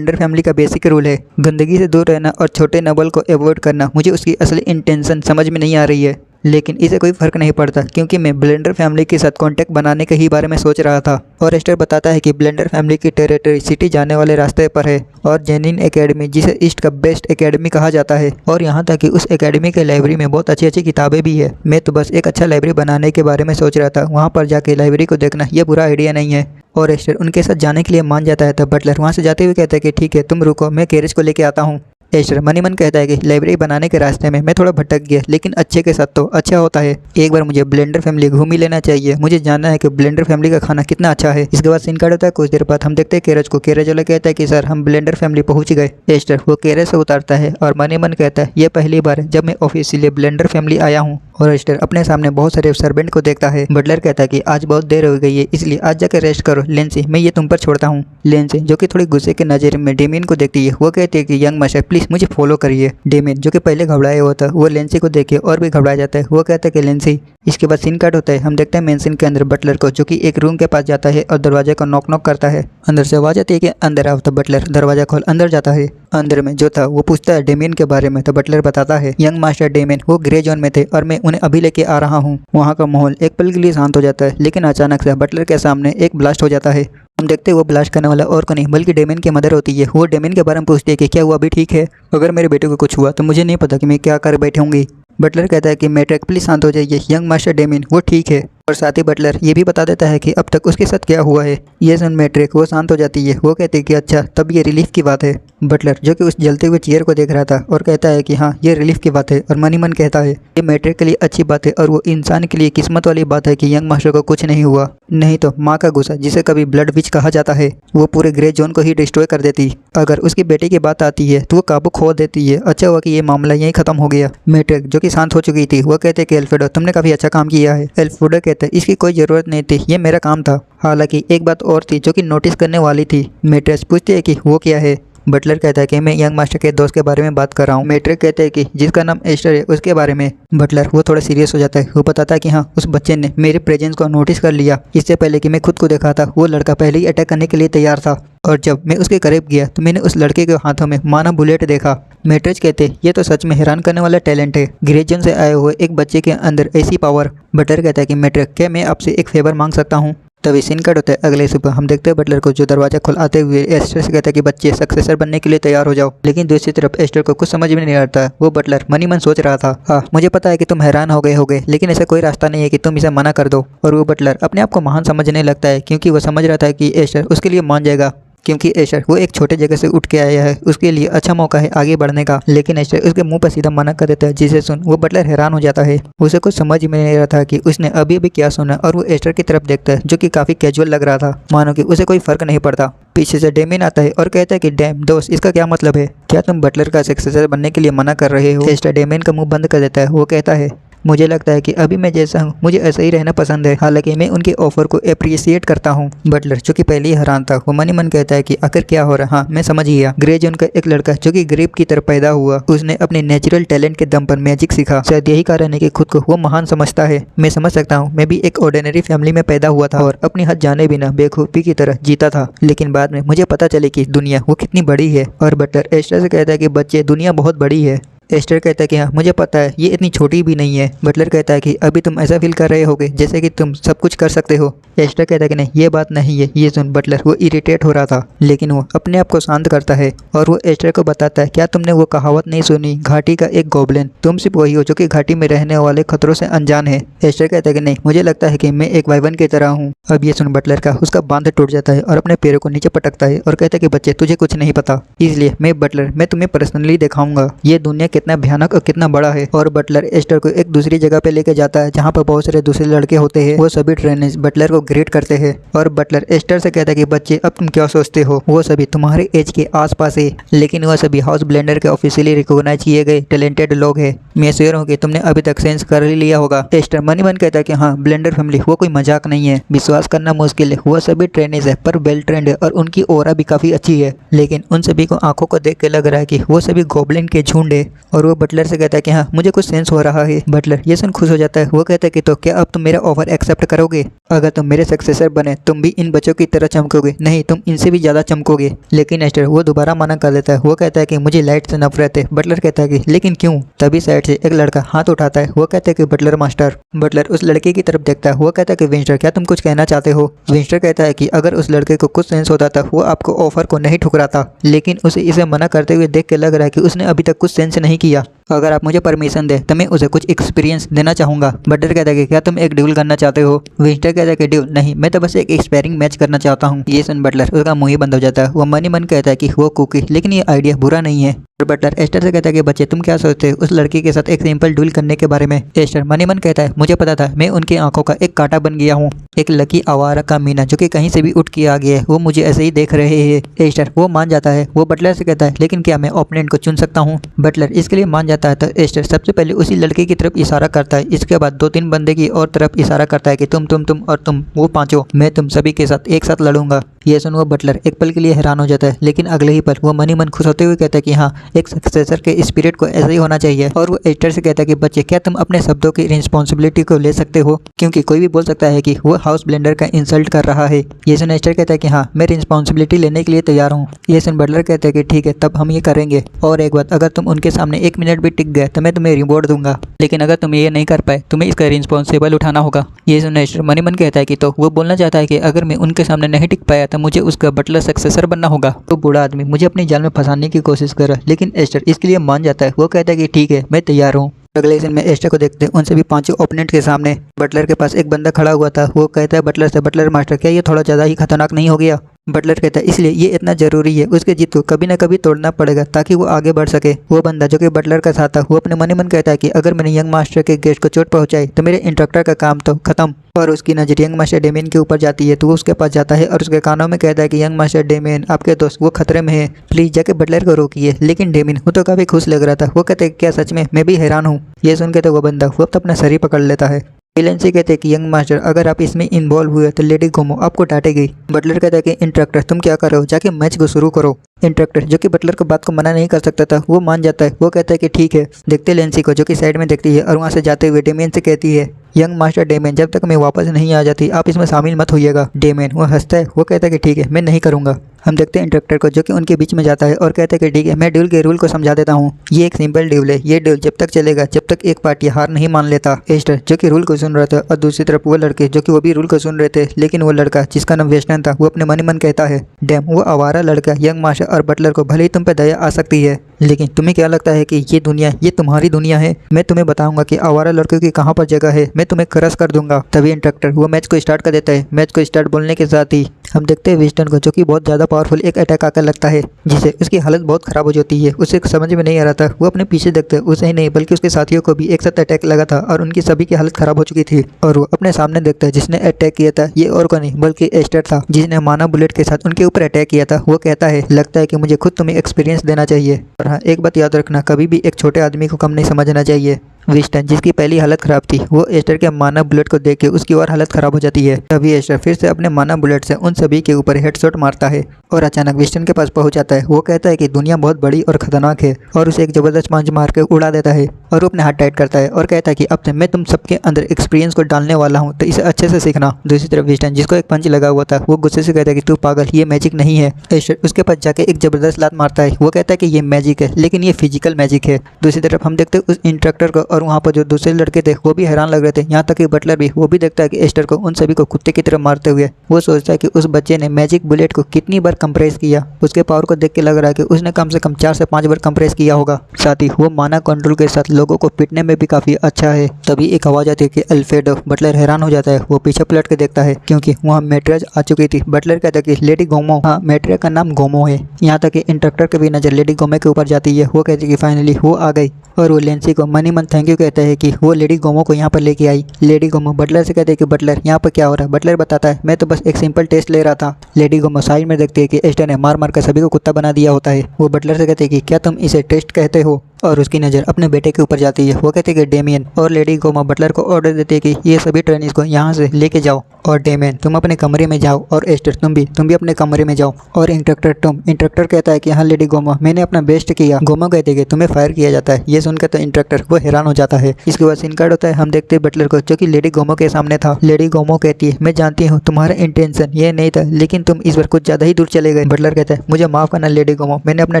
फैमिली का बेसिक रूल है गंदगी से दूर रहना और छोटे नबल को अवॉइड करना। मुझे उसकी असली इंटेंशन समझ में नहीं आ रही है, लेकिन इसे कोई फर्क नहीं पड़ता क्योंकि मैं ब्लेंडर फैमिली के साथ कांटेक्ट बनाने के ही बारे में सोच रहा था। और एस्टर बताता है कि ब्लेंडर फैमिली की टेरिटरी सिटी जाने वाले रास्ते पर है और जेनिन एकेडमी जिसे ईस्ट का बेस्ट एकेडमी कहा जाता है, और यहाँ तक कि उस एकेडमी के लाइब्रेरी में बहुत अच्छी अच्छी किताबें भी है। मैं तो बस एक अच्छा लाइब्रेरी बनाने के बारे में सोच रहा था, वहाँ पर जाके लाइब्रेरी को देखना ये बुरा आइडिया नहीं है। और एस्टर उनके साथ जाने के लिए मान जाता है। तब बटलर वहाँ से जाते हुए कहता है कि ठीक है तुम रुको, मैं कैरेज को लेके आता हूँ। एस्टर मनी मन कहता है कि लाइब्रेरी बनाने के रास्ते में मैं थोड़ा भटक गया, लेकिन अच्छे के साथ तो अच्छा होता है। एक बार मुझे ब्लेंडर फैमिली घूम ही लेना चाहिए, मुझे जानना है कि ब्लेंडर फैमिली का खाना कितना अच्छा है। इसके बाद सीन कट होता है। कुछ देर बाद हम देखते हैं कैरेज को। कैरेज वाला कहता है कि सर हम ब्लेंडर फैमिली पहुंच गए। एस्टर वो कैरेज से उतारता है और मनी मन कहता है ये पहली बार है जब मैं ऑफिशियली ब्लेंडर फैमिली आया हूँ। और एस्टर अपने सामने बहुत सारे सर्वेंट को देखता है। बटलर कहता है कि आज बहुत देर हो गई है, इसलिए आज जाकर रेस्ट करो। लेंसी मैं ये तुम पर छोड़ता हूँ। लेंसी जो कि थोड़ी गुस्से के नजर में डेमियन को देखती है, वो कहती है कि यंग मास्टर प्लीज मुझे फॉलो करिए। डेमियन जो कि पहले घबराया हुआ था वो लेंसी को देखे और भी घबरा जाता है। वो कहता है कि लेंसी। इसके बाद सीन कट होता है। हम देखते हैं मेंशन के अंदर बटलर को, जो कि एक रूम के पास जाता है और दरवाजे को नॉक नॉक करता है। अंदर से आवाज आती है कि अंदर आओ। तो बटलर दरवाजा खोल अंदर जाता है। अंदर में जो था वो पूछता है डेमियन के बारे में। तो बटलर बताता है यंग मास्टर डेमियन वो ग्रे जोन में थे और मैं उन्हें अभी लेके आ रहा हूँ। वहाँ का माहौल एक पल के लिए शांत हो जाता है, लेकिन अचानक से बटलर के सामने एक ब्लास्ट हो जाता है। हम देखते हैं वो ब्लास्ट करने वाला और को नहीं बल्कि डेमियन की मदर होती है। वो डेमियन के बारे में पूछती है कि क्या हुआ, अभी ठीक है? अगर मेरे बेटे को कुछ हुआ तो मुझे नहीं पता कि मैं क्या कर बैठूंगी। बटलर कहता है कि मैट्रिक प्लीज शांत हो जाइए, यंग मास्टर डेमियन वो ठीक है। और साथ ही बटलर ये भी बता देता है कि अब तक उसके साथ क्या हुआ है। ये सुन मैट्रिक वो शांत हो जाती है। वो कहती है कि अच्छा तब ये रिलीफ की बात है। बटलर जो कि उस जलते हुए चेयर को देख रहा था और कहता है कि हाँ ये रिलीफ की बात है। और मनी मन कहता है ये मैट्रिक के लिए अच्छी बात है और वो इंसान के लिए किस्मत वाली बात है कि यंग मास्टर को कुछ नहीं हुआ, नहीं तो माँ का गुस्सा जिसे कभी ब्लड विच कहा जाता है वो पूरे ग्रे जोन को ही डिस्ट्रॉय कर देती। अगर उसके बेटे की बात आती है तो वो काबू खो देती है। अच्छा हुआ कि ये मामला यहीं खत्म हो गया। मैट्रिक जो कि शांत हो चुकी थी वो कहते हैं कि एल्फ्रेडो तुमने काफी अच्छा काम किया है। एल्फ्रेडो कहते हैं इसकी कोई जरूरत नहीं थी, ये मेरा काम था। हालांकि एक बात और थी जो कि नोटिस करने वाली थी। मैट्रिक्स पूछती है कि वो क्या है। बटलर कहता है कि मैं यंग मास्टर के दोस्त के बारे में बात कर रहा हूँ। मैट्रिक कहते हैं कि जिसका नाम एस्टर है उसके बारे में। बटलर वो थोड़ा सीरियस हो जाता है। वो बताता है कि हाँ उस बच्चे ने मेरे प्रेजेंस को नोटिस कर लिया। इससे पहले कि मैं खुद को देखा था वो लड़का पहले ही अटैक करने के लिए तैयार था और जब मैं उसके करीब गया तो मैंने उस लड़के के हाथों में माना बुलेट देखा। मैट्रिक्स कहते ये तो सच में हैरान करने वाला टैलेंट है, ग्रेजन से आए हुए एक बच्चे के अंदर ऐसी पावर। बटलर कहता है कि मैट्रिक क्या मैं आपसे एक फेवर मांग सकता हूँ? तभी सीन कट होता है। अगले सुबह हम देखते हैं बटलर को जो दरवाजा खोल आते हुए एस्टर से कहता है कि बच्चे सक्सेसर बनने के लिए तैयार हो जाओ। लेकिन दूसरी तरफ एस्टर को कुछ समझ में नहीं आता। वो बटलर मनी मन सोच रहा था हाँ मुझे पता है कि तुम हैरान हो गए होगे, लेकिन ऐसा कोई रास्ता नहीं है कि तुम इसे मना कर दो। और वो बटलर अपने आप को महान समझने लगता है क्योंकि वो समझ रहा था कि एस्टर उसके लिए मान जाएगा, क्योंकि एस्टर वो एक छोटे जगह से उठ के आया है, उसके लिए अच्छा मौका है आगे बढ़ने का। लेकिन एस्टर उसके मुंह पर सीधा मना कर देता है, जिसे सुन वो बटलर हैरान हो जाता है। उसे कुछ समझ में नहीं रहा था कि उसने अभी अभी क्या सुना और वो एस्टर की तरफ देखता है जो कि काफी कैजुअल लग रहा था, मानो कि उसे कोई फर्क नहीं पड़ता। पीछे से डेमियन आता है और कहता है कि डैम दोस्त इसका क्या मतलब है, क्या तुम बटलर का सक्सेसर बनने के लिए मना कर रहे हो? एस्टर डेमियन का मुंह बंद कर देता है। वो कहता है मुझे लगता है कि अभी मैं जैसा हूँ मुझे ऐसा ही रहना पसंद है, हालांकि मैं उनके ऑफर को अप्रिशिएट करता हूँ। बटलर जो कि पहले ही हैरान था वो मनी मन कहता है कि आखिर क्या हो रहा। हाँ मैं समझ गया, ग्रे जोन का एक लड़का जो कि गरीब की तरफ पैदा हुआ, उसने अपने नेचुरल टैलेंट के दम पर मैजिक सीखा। शायद यही कारण है कि खुद को वो महान समझता है। मैं समझ सकता हूँ, मैं भी एक ऑर्डिनरी फैमिली में पैदा हुआ था और अपनी हद जाने बिना बेवकूफी की तरह जीता था, लेकिन बाद में मुझे पता चले कि दुनिया वो कितनी बड़ी है। और बटलर एस्टर से कहता है कि बच्चे दुनिया बहुत बड़ी है। एस्टर कहता है कि हाँ मुझे पता है ये इतनी छोटी भी नहीं है। बटलर कहता है कि अभी तुम ऐसा फील कर रहे होगे जैसे कि तुम सब कुछ कर सकते हो। एस्टर कहता है कि नहीं ये बात नहीं है। ये सुन बटलर वो इरिटेट हो रहा था, लेकिन वो अपने आप को शांत करता है और वो एस्टर को बताता है क्या तुमने वो कहावत नहीं सुनी, घाटी का एक गॉब्लिन, तुम सिर्फ वही हो जो कि घाटी में रहने वाले खतरों से अनजान है। एस्टर कहता है कि नहीं मुझे लगता है कि मैं एक वाइवन की तरह हूँ। अब ये सुन बटलर का उसका बांध टूट जाता है और अपने पैरों को नीचे पटकता है और कहता है कि बच्चे तुझे कुछ नहीं पता, इसलिए मैं तुम्हें पर्सनली दिखाऊंगा ये दुनिया कितना भयानक और कितना बड़ा है। और बटलर एस्टर को एक दूसरी जगह पे लेके जाता है जहाँ पर बहुत सारे दूसरे लड़के होते हैं। वो सभी ट्रेनर्स बटलर को ग्रेट करते हैं और बटलर एस्टर से कहता है कि बच्चे अब तुम क्या सोचते हो, वो सभी तुम्हारे एज के आसपास है, लेकिन वह सभी हाउस ब्लेंडर के ऑफिशियली रिकॉग्नाइज किए गए टैलेंटेड लोग हैं। मैं श्योर हूँ कि तुमने अभी तक सेंस कर ही लिया होगा। एस्टर मनी मन कहता है कि हाँ ब्लेंडर फैमिली वो कोई मजाक नहीं है, विश्वास करना मुश्किल है, वो सभी ट्रेनर्स है पर वेल ट्रेंड है और उनकी ओरा भी काफी अच्छी है, लेकिन उन सभी को आंखों को देख के लग रहा है कि वो सभी गॉब्लिन के झुंड है। और वो बटलर से कहता है कि हाँ मुझे कुछ सेंस हो रहा है। बटलर ये सुन खुश हो जाता है। वो कहता है कि तो क्या अब तुम मेरा ऑफर एक्सेप्ट करोगे? अगर तुम मेरे सक्सेसर बने तुम भी इन बच्चों की तरह चमकोगे, नहीं तुम इनसे भी ज्यादा चमकोगे। लेकिन एस्टर वो दोबारा मना कर देता है। वो कहता है कि मुझे लाइट से नफरत है। बटलर कहता है कि लेकिन क्यों? तभी साइड से एक लड़का हाथ उठाता है। वो कहता है कि बटलर मास्टर। बटलर उस लड़के की तरफ देखता है। वो कहता है कि विंस्टर क्या तुम कुछ कहना चाहते हो? विंस्टर कहता है कि अगर उस लड़के को कुछ सेंस होता था वो आपको ऑफर को नहीं ठुकराता, लेकिन उसे इसे मना करते हुए देख के लग रहा है कि उसने अभी तक कुछ सेंस नहीं किया। अगर आप मुझे परमिशन दे तो मैं उसे कुछ एक्सपीरियंस देना चाहूंगा। बटलर कहता है कि क्या तुम एक ड्यूल करना चाहते हो? विंस्टर कहता है कि ड्यूल नहीं, मैं तो बस एक एक्सपेरिंग मैच करना चाहता हूँ। ये सुन बटलर उसका मुंह ही बंद हो जाता है। वो मनी मन कहता है कि वो कुकी, लेकिन ये आइडिया बुरा नहीं है। और बटलर एस्टर से कहता है कि बच्चे तुम क्या सोचते हो उस लड़की के साथ एक सिंपल डील करने के बारे में। एस्टर मन ही मन कहता है मुझे पता था मैं उनकी आंखों का एक कांटा बन गया हूँ, एक लकी आवारा का मीना जो कि कहीं से भी उठ के आ गया है, वो मुझे ऐसे ही देख रहे हैं। एस्टर वो मान जाता है। वो बटलर से कहता है लेकिन क्या मैं ओपोनेंट को चुन सकता हूँ। बटलर इसके लिए मान जाता है तो एस्टर सबसे पहले उसी लड़की की तरफ इशारा करता है। इसके बाद 2-3 बंदे की और तरफ इशारा करता है कि तुम और तुम वो पांचों, मैं तुम सभी के साथ एक साथ लड़ूंगा। ये सुन वो बटलर एक पल के लिए हैरान हो जाता है, लेकिन अगले ही पल वो मन ही मन खुश होते हुए कहता है कि हाँ एक सक्सेसर के स्पिरिट को ऐसा ही होना चाहिए। और वो एस्टर से कहता है कि बच्चे क्या तुम अपने शब्दों की रिस्पॉन्सिबिलिटी को ले सकते हो, क्योंकि कोई भी बोल सकता है कि वो हाउस ब्लेंडर का इंसल्ट कर रहा है। ये सुन एस्टर कहता है कि हाँ मैं रिस्पॉन्सिबिलिटी लेने के लिए तैयार हूँ। ये सुन बटलर कहता है कि ठीक है तब हम ये करेंगे, और एक बात अगर तुम उनके सामने 1 मिनट भी टिक गए तो मैं तुम्हें रिवॉर्ड दूंगा, लेकिन अगर तुम ये नहीं कर पाए तुम्हें इसका रिस्पॉन्सिबल उठाना होगा। ये सुन एस्टर मन ही मन कहता है कि तो वो बोलना चाहता है कि अगर मैं उनके सामने नहीं टिक पाया तो मुझे उसका बटलर सक्सेसर बनना होगा। तो बूढ़ा आदमी मुझे अपनी जाल में फंसाने की कोशिश कर रहा है, लेकिन एस्टर इसके लिए मान जाता है। वो कहता है कि ठीक है मैं तैयार हूँ। अगले दिन में एस्टर को देखते हैं उन सभी 5 ओपोनेंट के सामने बटलर के पास एक बंदा खड़ा हुआ था। वो कहता है बटलर से, बटलर मास्टर क्या ये थोड़ा ज़्यादा ही खतरनाक नहीं हो गया। बटलर कहता है इसलिए ये इतना जरूरी है, उसके जिद को कभी ना कभी तोड़ना पड़ेगा ताकि वो आगे बढ़ सके। वो बंदा जो कि बटलर का साथ था वो अपने मन ही मन कहता है कि अगर मैंने यंग मास्टर के गेस्ट को चोट पहुंचाई तो मेरे इंस्ट्रक्टर का काम तो खत्म। और उसकी नजर यंग मास्टर डेमियन के ऊपर जाती है तो वो उसके पास जाता है और उसके कानों में कहता है कि यंग मास्टर डेमियन आपके दोस्त वो खतरे में है, प्लीज जाके बटलर को रोकिए। लेकिन डेमियन वो तो काफी खुश लग रहा था। वो कहते हैं क्या सच में, मैं भी हैरान हूँ। ये सुन के तो वो बंदा वो तो अपना सर ही पकड़ लेता है। एलेंसी कहते हैं कि यंग मास्टर अगर आप इसमें इन्वॉल्व हुए तो लेडी गोमो आपको डांटेगी। बटलर कहता है कि इंस्ट्रक्टर तुम क्या कर रहे हो, जाके मैच को शुरू करो। इंस्ट्रक्टर जो कि बटलर को बात को मना नहीं कर सकता था वो मान जाता है। वो कहता है कि ठीक है। देखते लेंसी को जो कि साइड में देखती है और वहाँ से जाते हुए डेमियन से कहती है यंग मास्टर डेमियन जब तक मैं वापस नहीं आ जाती आप इसमें शामिल मत होइएगा। डेमियन वो हंसता है। वो कहता है कि ठीक है मैं नहीं करूँगा। हम देखते हैं इंस्ट्रक्टर को जो कि उनके बीच में जाता है और कहता है कि ठीक है मैं ड्यूल के रूल को समझा देता हूँ। ये एक सिंपल ड्यूल है, ये ड्यूल जब तक चलेगा जब तक एक पार्टी हार नहीं मान लेता। एस्टर जो कि रूल को सुन रहा था और दूसरी तरफ वो लड़के जो कि वो भी रूल को सुन रहे थे, लेकिन वो लड़का जिसका नाम वेस्टर्न था वो अपने मन ही मन कहता है डैम वो आवारा लड़का यंग मास्टर और बटलर को भले ही तुम पे दया आ सकती है, लेकिन तुम्हें क्या लगता है कि ये दुनिया ये तुम्हारी दुनिया है। मैं तुम्हें बताऊंगा कि आवारा लड़कियों की कहाँ पर जगह है, मैं तुम्हें क्रश कर दूंगा। तभी इंस्ट्रक्टर वो मैच को स्टार्ट कर देता है। मैच को स्टार्ट बोलने के साथ ही हम देखते हैं वेस्टर्न को जो कि बहुत ज़्यादा पावरफुल एक अटैक आकर लगता है जिससे उसकी हालत बहुत ख़राब हो जाती है। उसे समझ में नहीं आ रहा था। वो अपने पीछे देखते हैं उसे ही नहीं बल्कि उसके साथियों को भी एक साथ अटैक लगा था और उनकी सभी की हालत ख़राब हो चुकी थी। और वो अपने सामने देखता है जिसने अटैक किया था ये और को नहीं बल्कि एस्टर था जिसने माना बुलेट के साथ उनके ऊपर अटैक किया था। वो कहता है लगता है कि मुझे खुद तुम्हें एक्सपीरियंस देना चाहिए। और हाँ एक बात याद रखना, कभी भी एक छोटे आदमी को कम नहीं समझना चाहिए। विस्टन जिसकी पहली हालत खराब थी वो एस्टर के माना बुलेट को देख के उसकी और हालत खराब हो जाती है। तभी एस्टर फिर से अपने माना बुलेट से उन सभी के ऊपर हेडशॉट मारता है और अचानक विस्टन के पास पहुंच जाता है। वो कहता है कि दुनिया बहुत बड़ी और खतरनाक है और उसे एक जबरदस्त पंच मार के उड़ा देता है और वो अपने हाथ टाइट करता है और कहता है कि अब से मैं तुम सबके अंदर एक्सपीरियंस को डालने वाला हूँ तो इसे अच्छे से सीखना। दूसरी तरफ विस्टन जिसको एक पंच लगा हुआ था वो गुस्से से कहता है कि तू पागल, ये मैजिक नहीं है। एस्टर उसके पास जाके एक जबरदस्त लात मारता है। वो कहता है कि ये मैजिक है लेकिन ये फिजिकल मैजिक है। दूसरी तरफ हम देखते हैं उस इंस्ट्रक्टर को और वहाँ पर जो दूसरे लड़के थे वो भी हैरान लग रहे थे। यहाँ तक कि बटलर भी वो भी देखता है कि एस्टर को उन सभी को कुत्ते की तरह मारते हुए। वो सोचता है कि उस बच्चे ने मैजिक बुलेट को कितनी बार कंप्रेस किया। उसके पावर को देख के लग रहा है कि उसने कम से कम 4 से 5 बार कंप्रेस किया होगा। साथ ही वो माना कंट्रोल के साथ लोगों को पीटने में भी काफी अच्छा है। तभी एक आवाज आती है कि अल्फ्रेडो। बटलर हैरान हो जाता है। वो पीछे पलट के देखता है क्योंकि वहाँ मैट्रियज आ चुकी थी। बटलर कहता है कि लेडी गोमो, हाँ मैट्रिया का नाम गोमो है। यहाँ तक कि इंस्ट्रक्टर की भी नजर लेडी गोमो के ऊपर जाती है। वो कहती है कि फाइनली वो आ गई और वो लेंसी को मन ही मन थैंक यू कहता है कि वो लेडी गोमो को यहाँ पर लेके आई। लेडी गोमो बटलर से कहते हैं कि बटलर यहाँ पर क्या हो रहा है। बटलर बताता है मैं तो बस एक सिंपल टेस्ट ले रहा था। लेडी गोमो साइड में देखती है कि एस्टर ने मार मार कर सभी को कुत्ता बना दिया होता है। वो बटलर से कहते हैं कि क्या तुम इसे टेस्ट कहते हो, और उसकी नज़र अपने बेटे के ऊपर जाती है। वो कहते हैं कि डेमियन, और लेडी गोमो बटलर को ऑर्डर देती है कि ये सभी ट्रेनिंग्स को यहाँ से लेके जाओ और डेमियन तुम अपने कमरे में जाओ और एस्टर तुम भी अपने कमरे में जाओ। और इंस्ट्रक्टर कहता है कि हाँ लेडी गोमो मैंने अपना बेस्ट किया। गोमो कहते हैं कि तुम्हें फायर किया जाता है। ये सुनकर तो इंस्ट्रक्टर वो हैरान हो जाता है। इसके बाद सीन कार्ड होता है। हम देखते हैं बटलर को जो कि लेडी गोमो के सामने था। लेडी गोमो कहती है मैं जानती हूँ तुम्हारा इंटेंशन ये नहीं था लेकिन तुम इस बार कुछ ज़्यादा ही दूर चले गए। बटलर कहता है मुझे माफ़ करना लेडी गोमो, मैंने अपना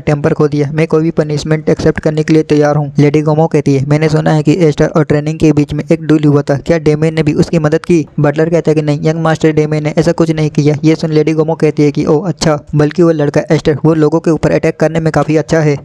टेम्पर खो दिया, मैं कोई भी पनिशमेंट एक्सेप्ट करने के लिए तैयार हूँ। लेडी गोमो कहती है मैंने सुना है कि एस्टर और ट्रेनिंग के बीच में एक डूल हुआ था, क्या डेमियन ने भी उसकी मदद की। बटलर कहता है कि नहीं यंग मास्टर डेमियन ने ऐसा कुछ नहीं किया। ये सुन लेडी गोमो कहती है कि ओ अच्छा, बल्कि वो लड़का एस्टर वो लोगों के ऊपर अटैक करने में काफ़ी अच्छा है।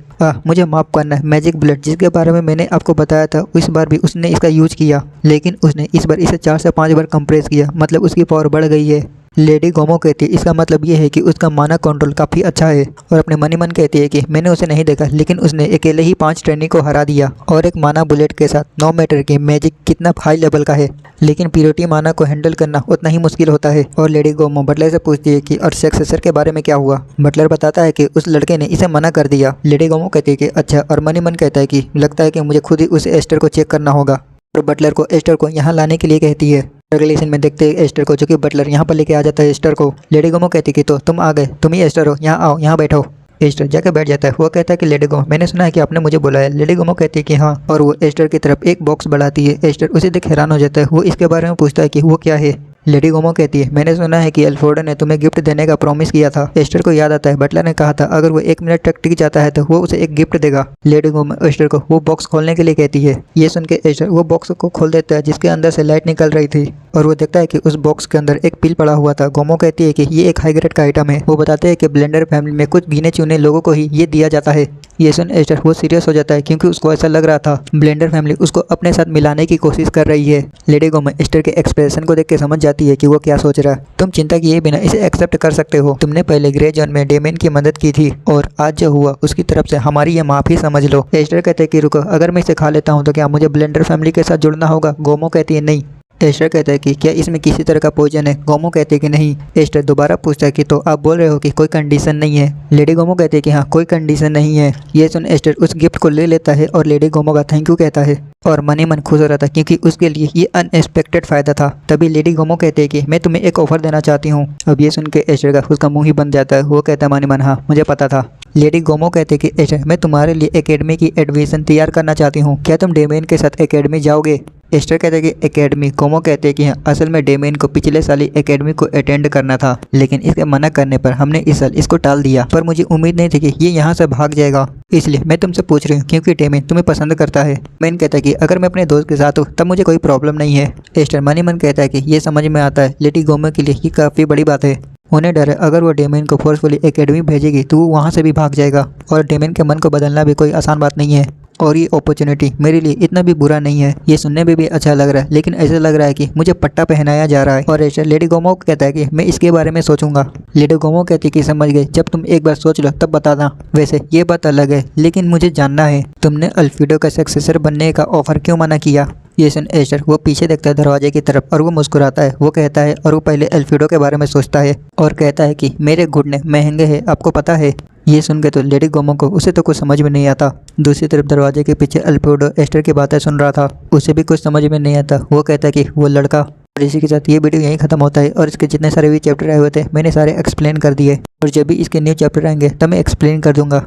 मुझे माफ़ करना, मैजिक बुलेट जिसके बारे में मैंने आपको बताया था इस बार भी उसने इसका यूज किया लेकिन उसने इस बार इसे 4 से 5 बार कंप्रेस किया, मतलब उसकी पावर बढ़ गई है। लेडी गोमो कहती है इसका मतलब ये है कि उसका माना कंट्रोल काफ़ी अच्छा है और अपने मन ही मन कहती है कि मैंने उसे नहीं देखा लेकिन उसने अकेले ही 5 ट्रेनी को हरा दिया और एक माना बुलेट के साथ 9 मीटर की मैजिक कितना हाई लेवल का है, लेकिन प्योरिटी माना को हैंडल करना उतना ही मुश्किल होता है। और लेडी गोमो बटलर से पूछती है कि और सक्सेसर के बारे में क्या हुआ। बटलर बताता है कि उस लड़के ने इसे मना कर दिया। लेडी गोमो कहती है कि अच्छा, और मन ही मन कहता है कि लगता है कि मुझे खुद ही उस एस्टर को चेक करना होगा और बटलर को एस्टर को यहाँ लाने के लिए कहती है। अगले सीन में देखते हैं एस्टर को, जो कि बटलर यहाँ पर लेके आ जाता है एस्टर को। लेडी गोमो कहती है कि तो तुम आ गए, तुम ही एस्टर हो, यहाँ आओ, यहाँ बैठो। एस्टर जाकर बैठ जाता है। वो कहता है कि लेडी गोमो मैंने सुना है कि आपने मुझे बुलाया। लेडी गोमो कहती है कि हाँ, और वो एस्टर की तरफ एक बॉक्स बढ़ाती है। एस्टर उसे देख हैरान हो जाता है। वो इसके बारे में पूछता है कि वो क्या है। लेडी गोमो कहती है मैंने सुना है कि अल्फ्रेडो ने तुम्हें गिफ्ट देने का प्रॉमिस किया था। एस्टर को याद आता है बटलर ने कहा था अगर वो 1 मिनट तक टिक जाता है तो वो उसे एक गिफ्ट देगा। लेडी गोमो एस्टर को वो बॉक्स खोलने के लिए कहती है। ये सुन के एस्टर वो बॉक्स को खोल देता है जिसके अंदर से लाइट निकल रही थी और वो देखता है कि उस बॉक्स के अंदर एक पिल पड़ा हुआ था। गोमो कहती है कि ये एक हाई ग्रेड का आइटम है। वो बताते हैं कि ब्लेंडर फैमिली में कुछ गिने चुने लोगों को ही ये दिया जाता है। ये सुन एस्टर वो सीरियस हो जाता है क्योंकि उसको ऐसा लग रहा था ब्लेंडर फैमिली उसको अपने साथ मिलाने की कोशिश कर रही है। लेडी गोमो एस्टर के एक्सप्रेशन को देख के समझ जाती है कि वो क्या सोच रहा है। तुम चिंता किए बिना इसे एक्सेप्ट कर सकते हो। तुमने पहले ग्रे जोन में डेमियन की मदद की थी और आज जो हुआ उसकी तरफ से हमारी ये माफी समझ लो। एस्टर कहते हैं कि रुको, अगर मैं इसे खा लेता हूँ तो क्या मुझे ब्लेंडर फैमिली के साथ जुड़ना होगा। गोमो कहती है नहीं। एस्टर कहता है कि क्या इसमें किसी तरह का पॉइजन है। गोमो कहते हैं कि नहीं। एस्टर दोबारा पूछता है कि तो आप बोल रहे हो कि कोई कंडीशन नहीं है। लेडी गोमो कहते हैं कि हाँ, कोई कंडीशन नहीं है। ये सुन एस्टर उस गिफ्ट को ले लेता है और लेडी गोमो का थैंक यू कहता है और मन ही मन खुश हो रहा था क्योंकि उसके लिए ये अनएक्सपेक्टेड फायदा था। तभी लेडी गोमो कहते हैं कि मैं तुम्हें एक ऑफर देना चाहती हूँ। अब ये सुन के एस्टर का उसका मुंह ही बन जाता है। वो कहता है मन ही मन हाँ, मुझे पता था। लेडी गोमो कहते हैं कि एस्टर मैं तुम्हारे लिए एकेडमी की एडमिशन तैयार करना चाहती हूँ, क्या तुम डेमियन के साथ एकेडमी जाओगे। एस्टर कहते हैं कि एकेडमी। गोमो कहते हैं कि हाँ, असल में डेमियन को पिछले साल ही एकेडमी को अटेंड करना था लेकिन इसके मना करने पर हमने इस साल इसको टाल दिया, पर मुझे उम्मीद नहीं थी कि ये यहाँ से भाग जाएगा, इसलिए मैं तुमसे पूछ रही हूँ क्योंकि डेमियन तुम्हें पसंद करता है। मैन कहता है कि अगर मैं अपने दोस्त के साथ हूँ तब मुझे कोई प्रॉब्लम नहीं है। एस्टर मन ही मन कहता है कि ये समझ में आता है लेडी गोमो के लिए ये काफ़ी बड़ी बात है। उन्हें डर है अगर वो डेमियन को फोर्सफुली एकेडमी भेजेगी तो वो वहाँ से भी भाग जाएगा और डेमियन के मन को बदलना भी कोई आसान बात नहीं है और ये अपॉर्चुनिटी मेरे लिए इतना भी बुरा नहीं है। ये सुनने में भी अच्छा लग रहा है लेकिन ऐसा लग रहा है कि मुझे पट्टा पहनाया जा रहा है। और एस्टर लेडी गोमो कहता है कि मैं इसके बारे में सोचूंगा। लेडी गोमो कहती है कि समझ गए, जब तुम एक बार सोच लो तब बताना। वैसे ये बात अलग है लेकिन मुझे जानना है तुमने अल्फ्रेडो का सक्सेसर बनने का ऑफर क्यों मना किया। ये सुन एस्टर वो पीछे देखता है दरवाजे की तरफ और वो मुस्कुराता है। वो कहता है और वो पहले अल्फ्रेडो के बारे में सोचता है और कहता है कि मेरे घुटने महंगे हैं, आपको पता है। ये सुन के तो लेडी गोमो को उसे तो कुछ समझ में नहीं आता। दूसरी तरफ दरवाजे के पीछे अल्फ्रेडो एस्टर की बातें सुन रहा था, उसे भी कुछ समझ में नहीं आता। वो कहता है कि वो लड़का। और इसी के साथ ये वीडियो यहीं खत्म होता है और इसके जितने सारे भी चैप्टर आए हुए थे मैंने सारे एक्सप्लेन कर दिए और जब भी इसके न्यू चैप्टर आएंगे तब मैं एक्सप्लेन कर दूंगा।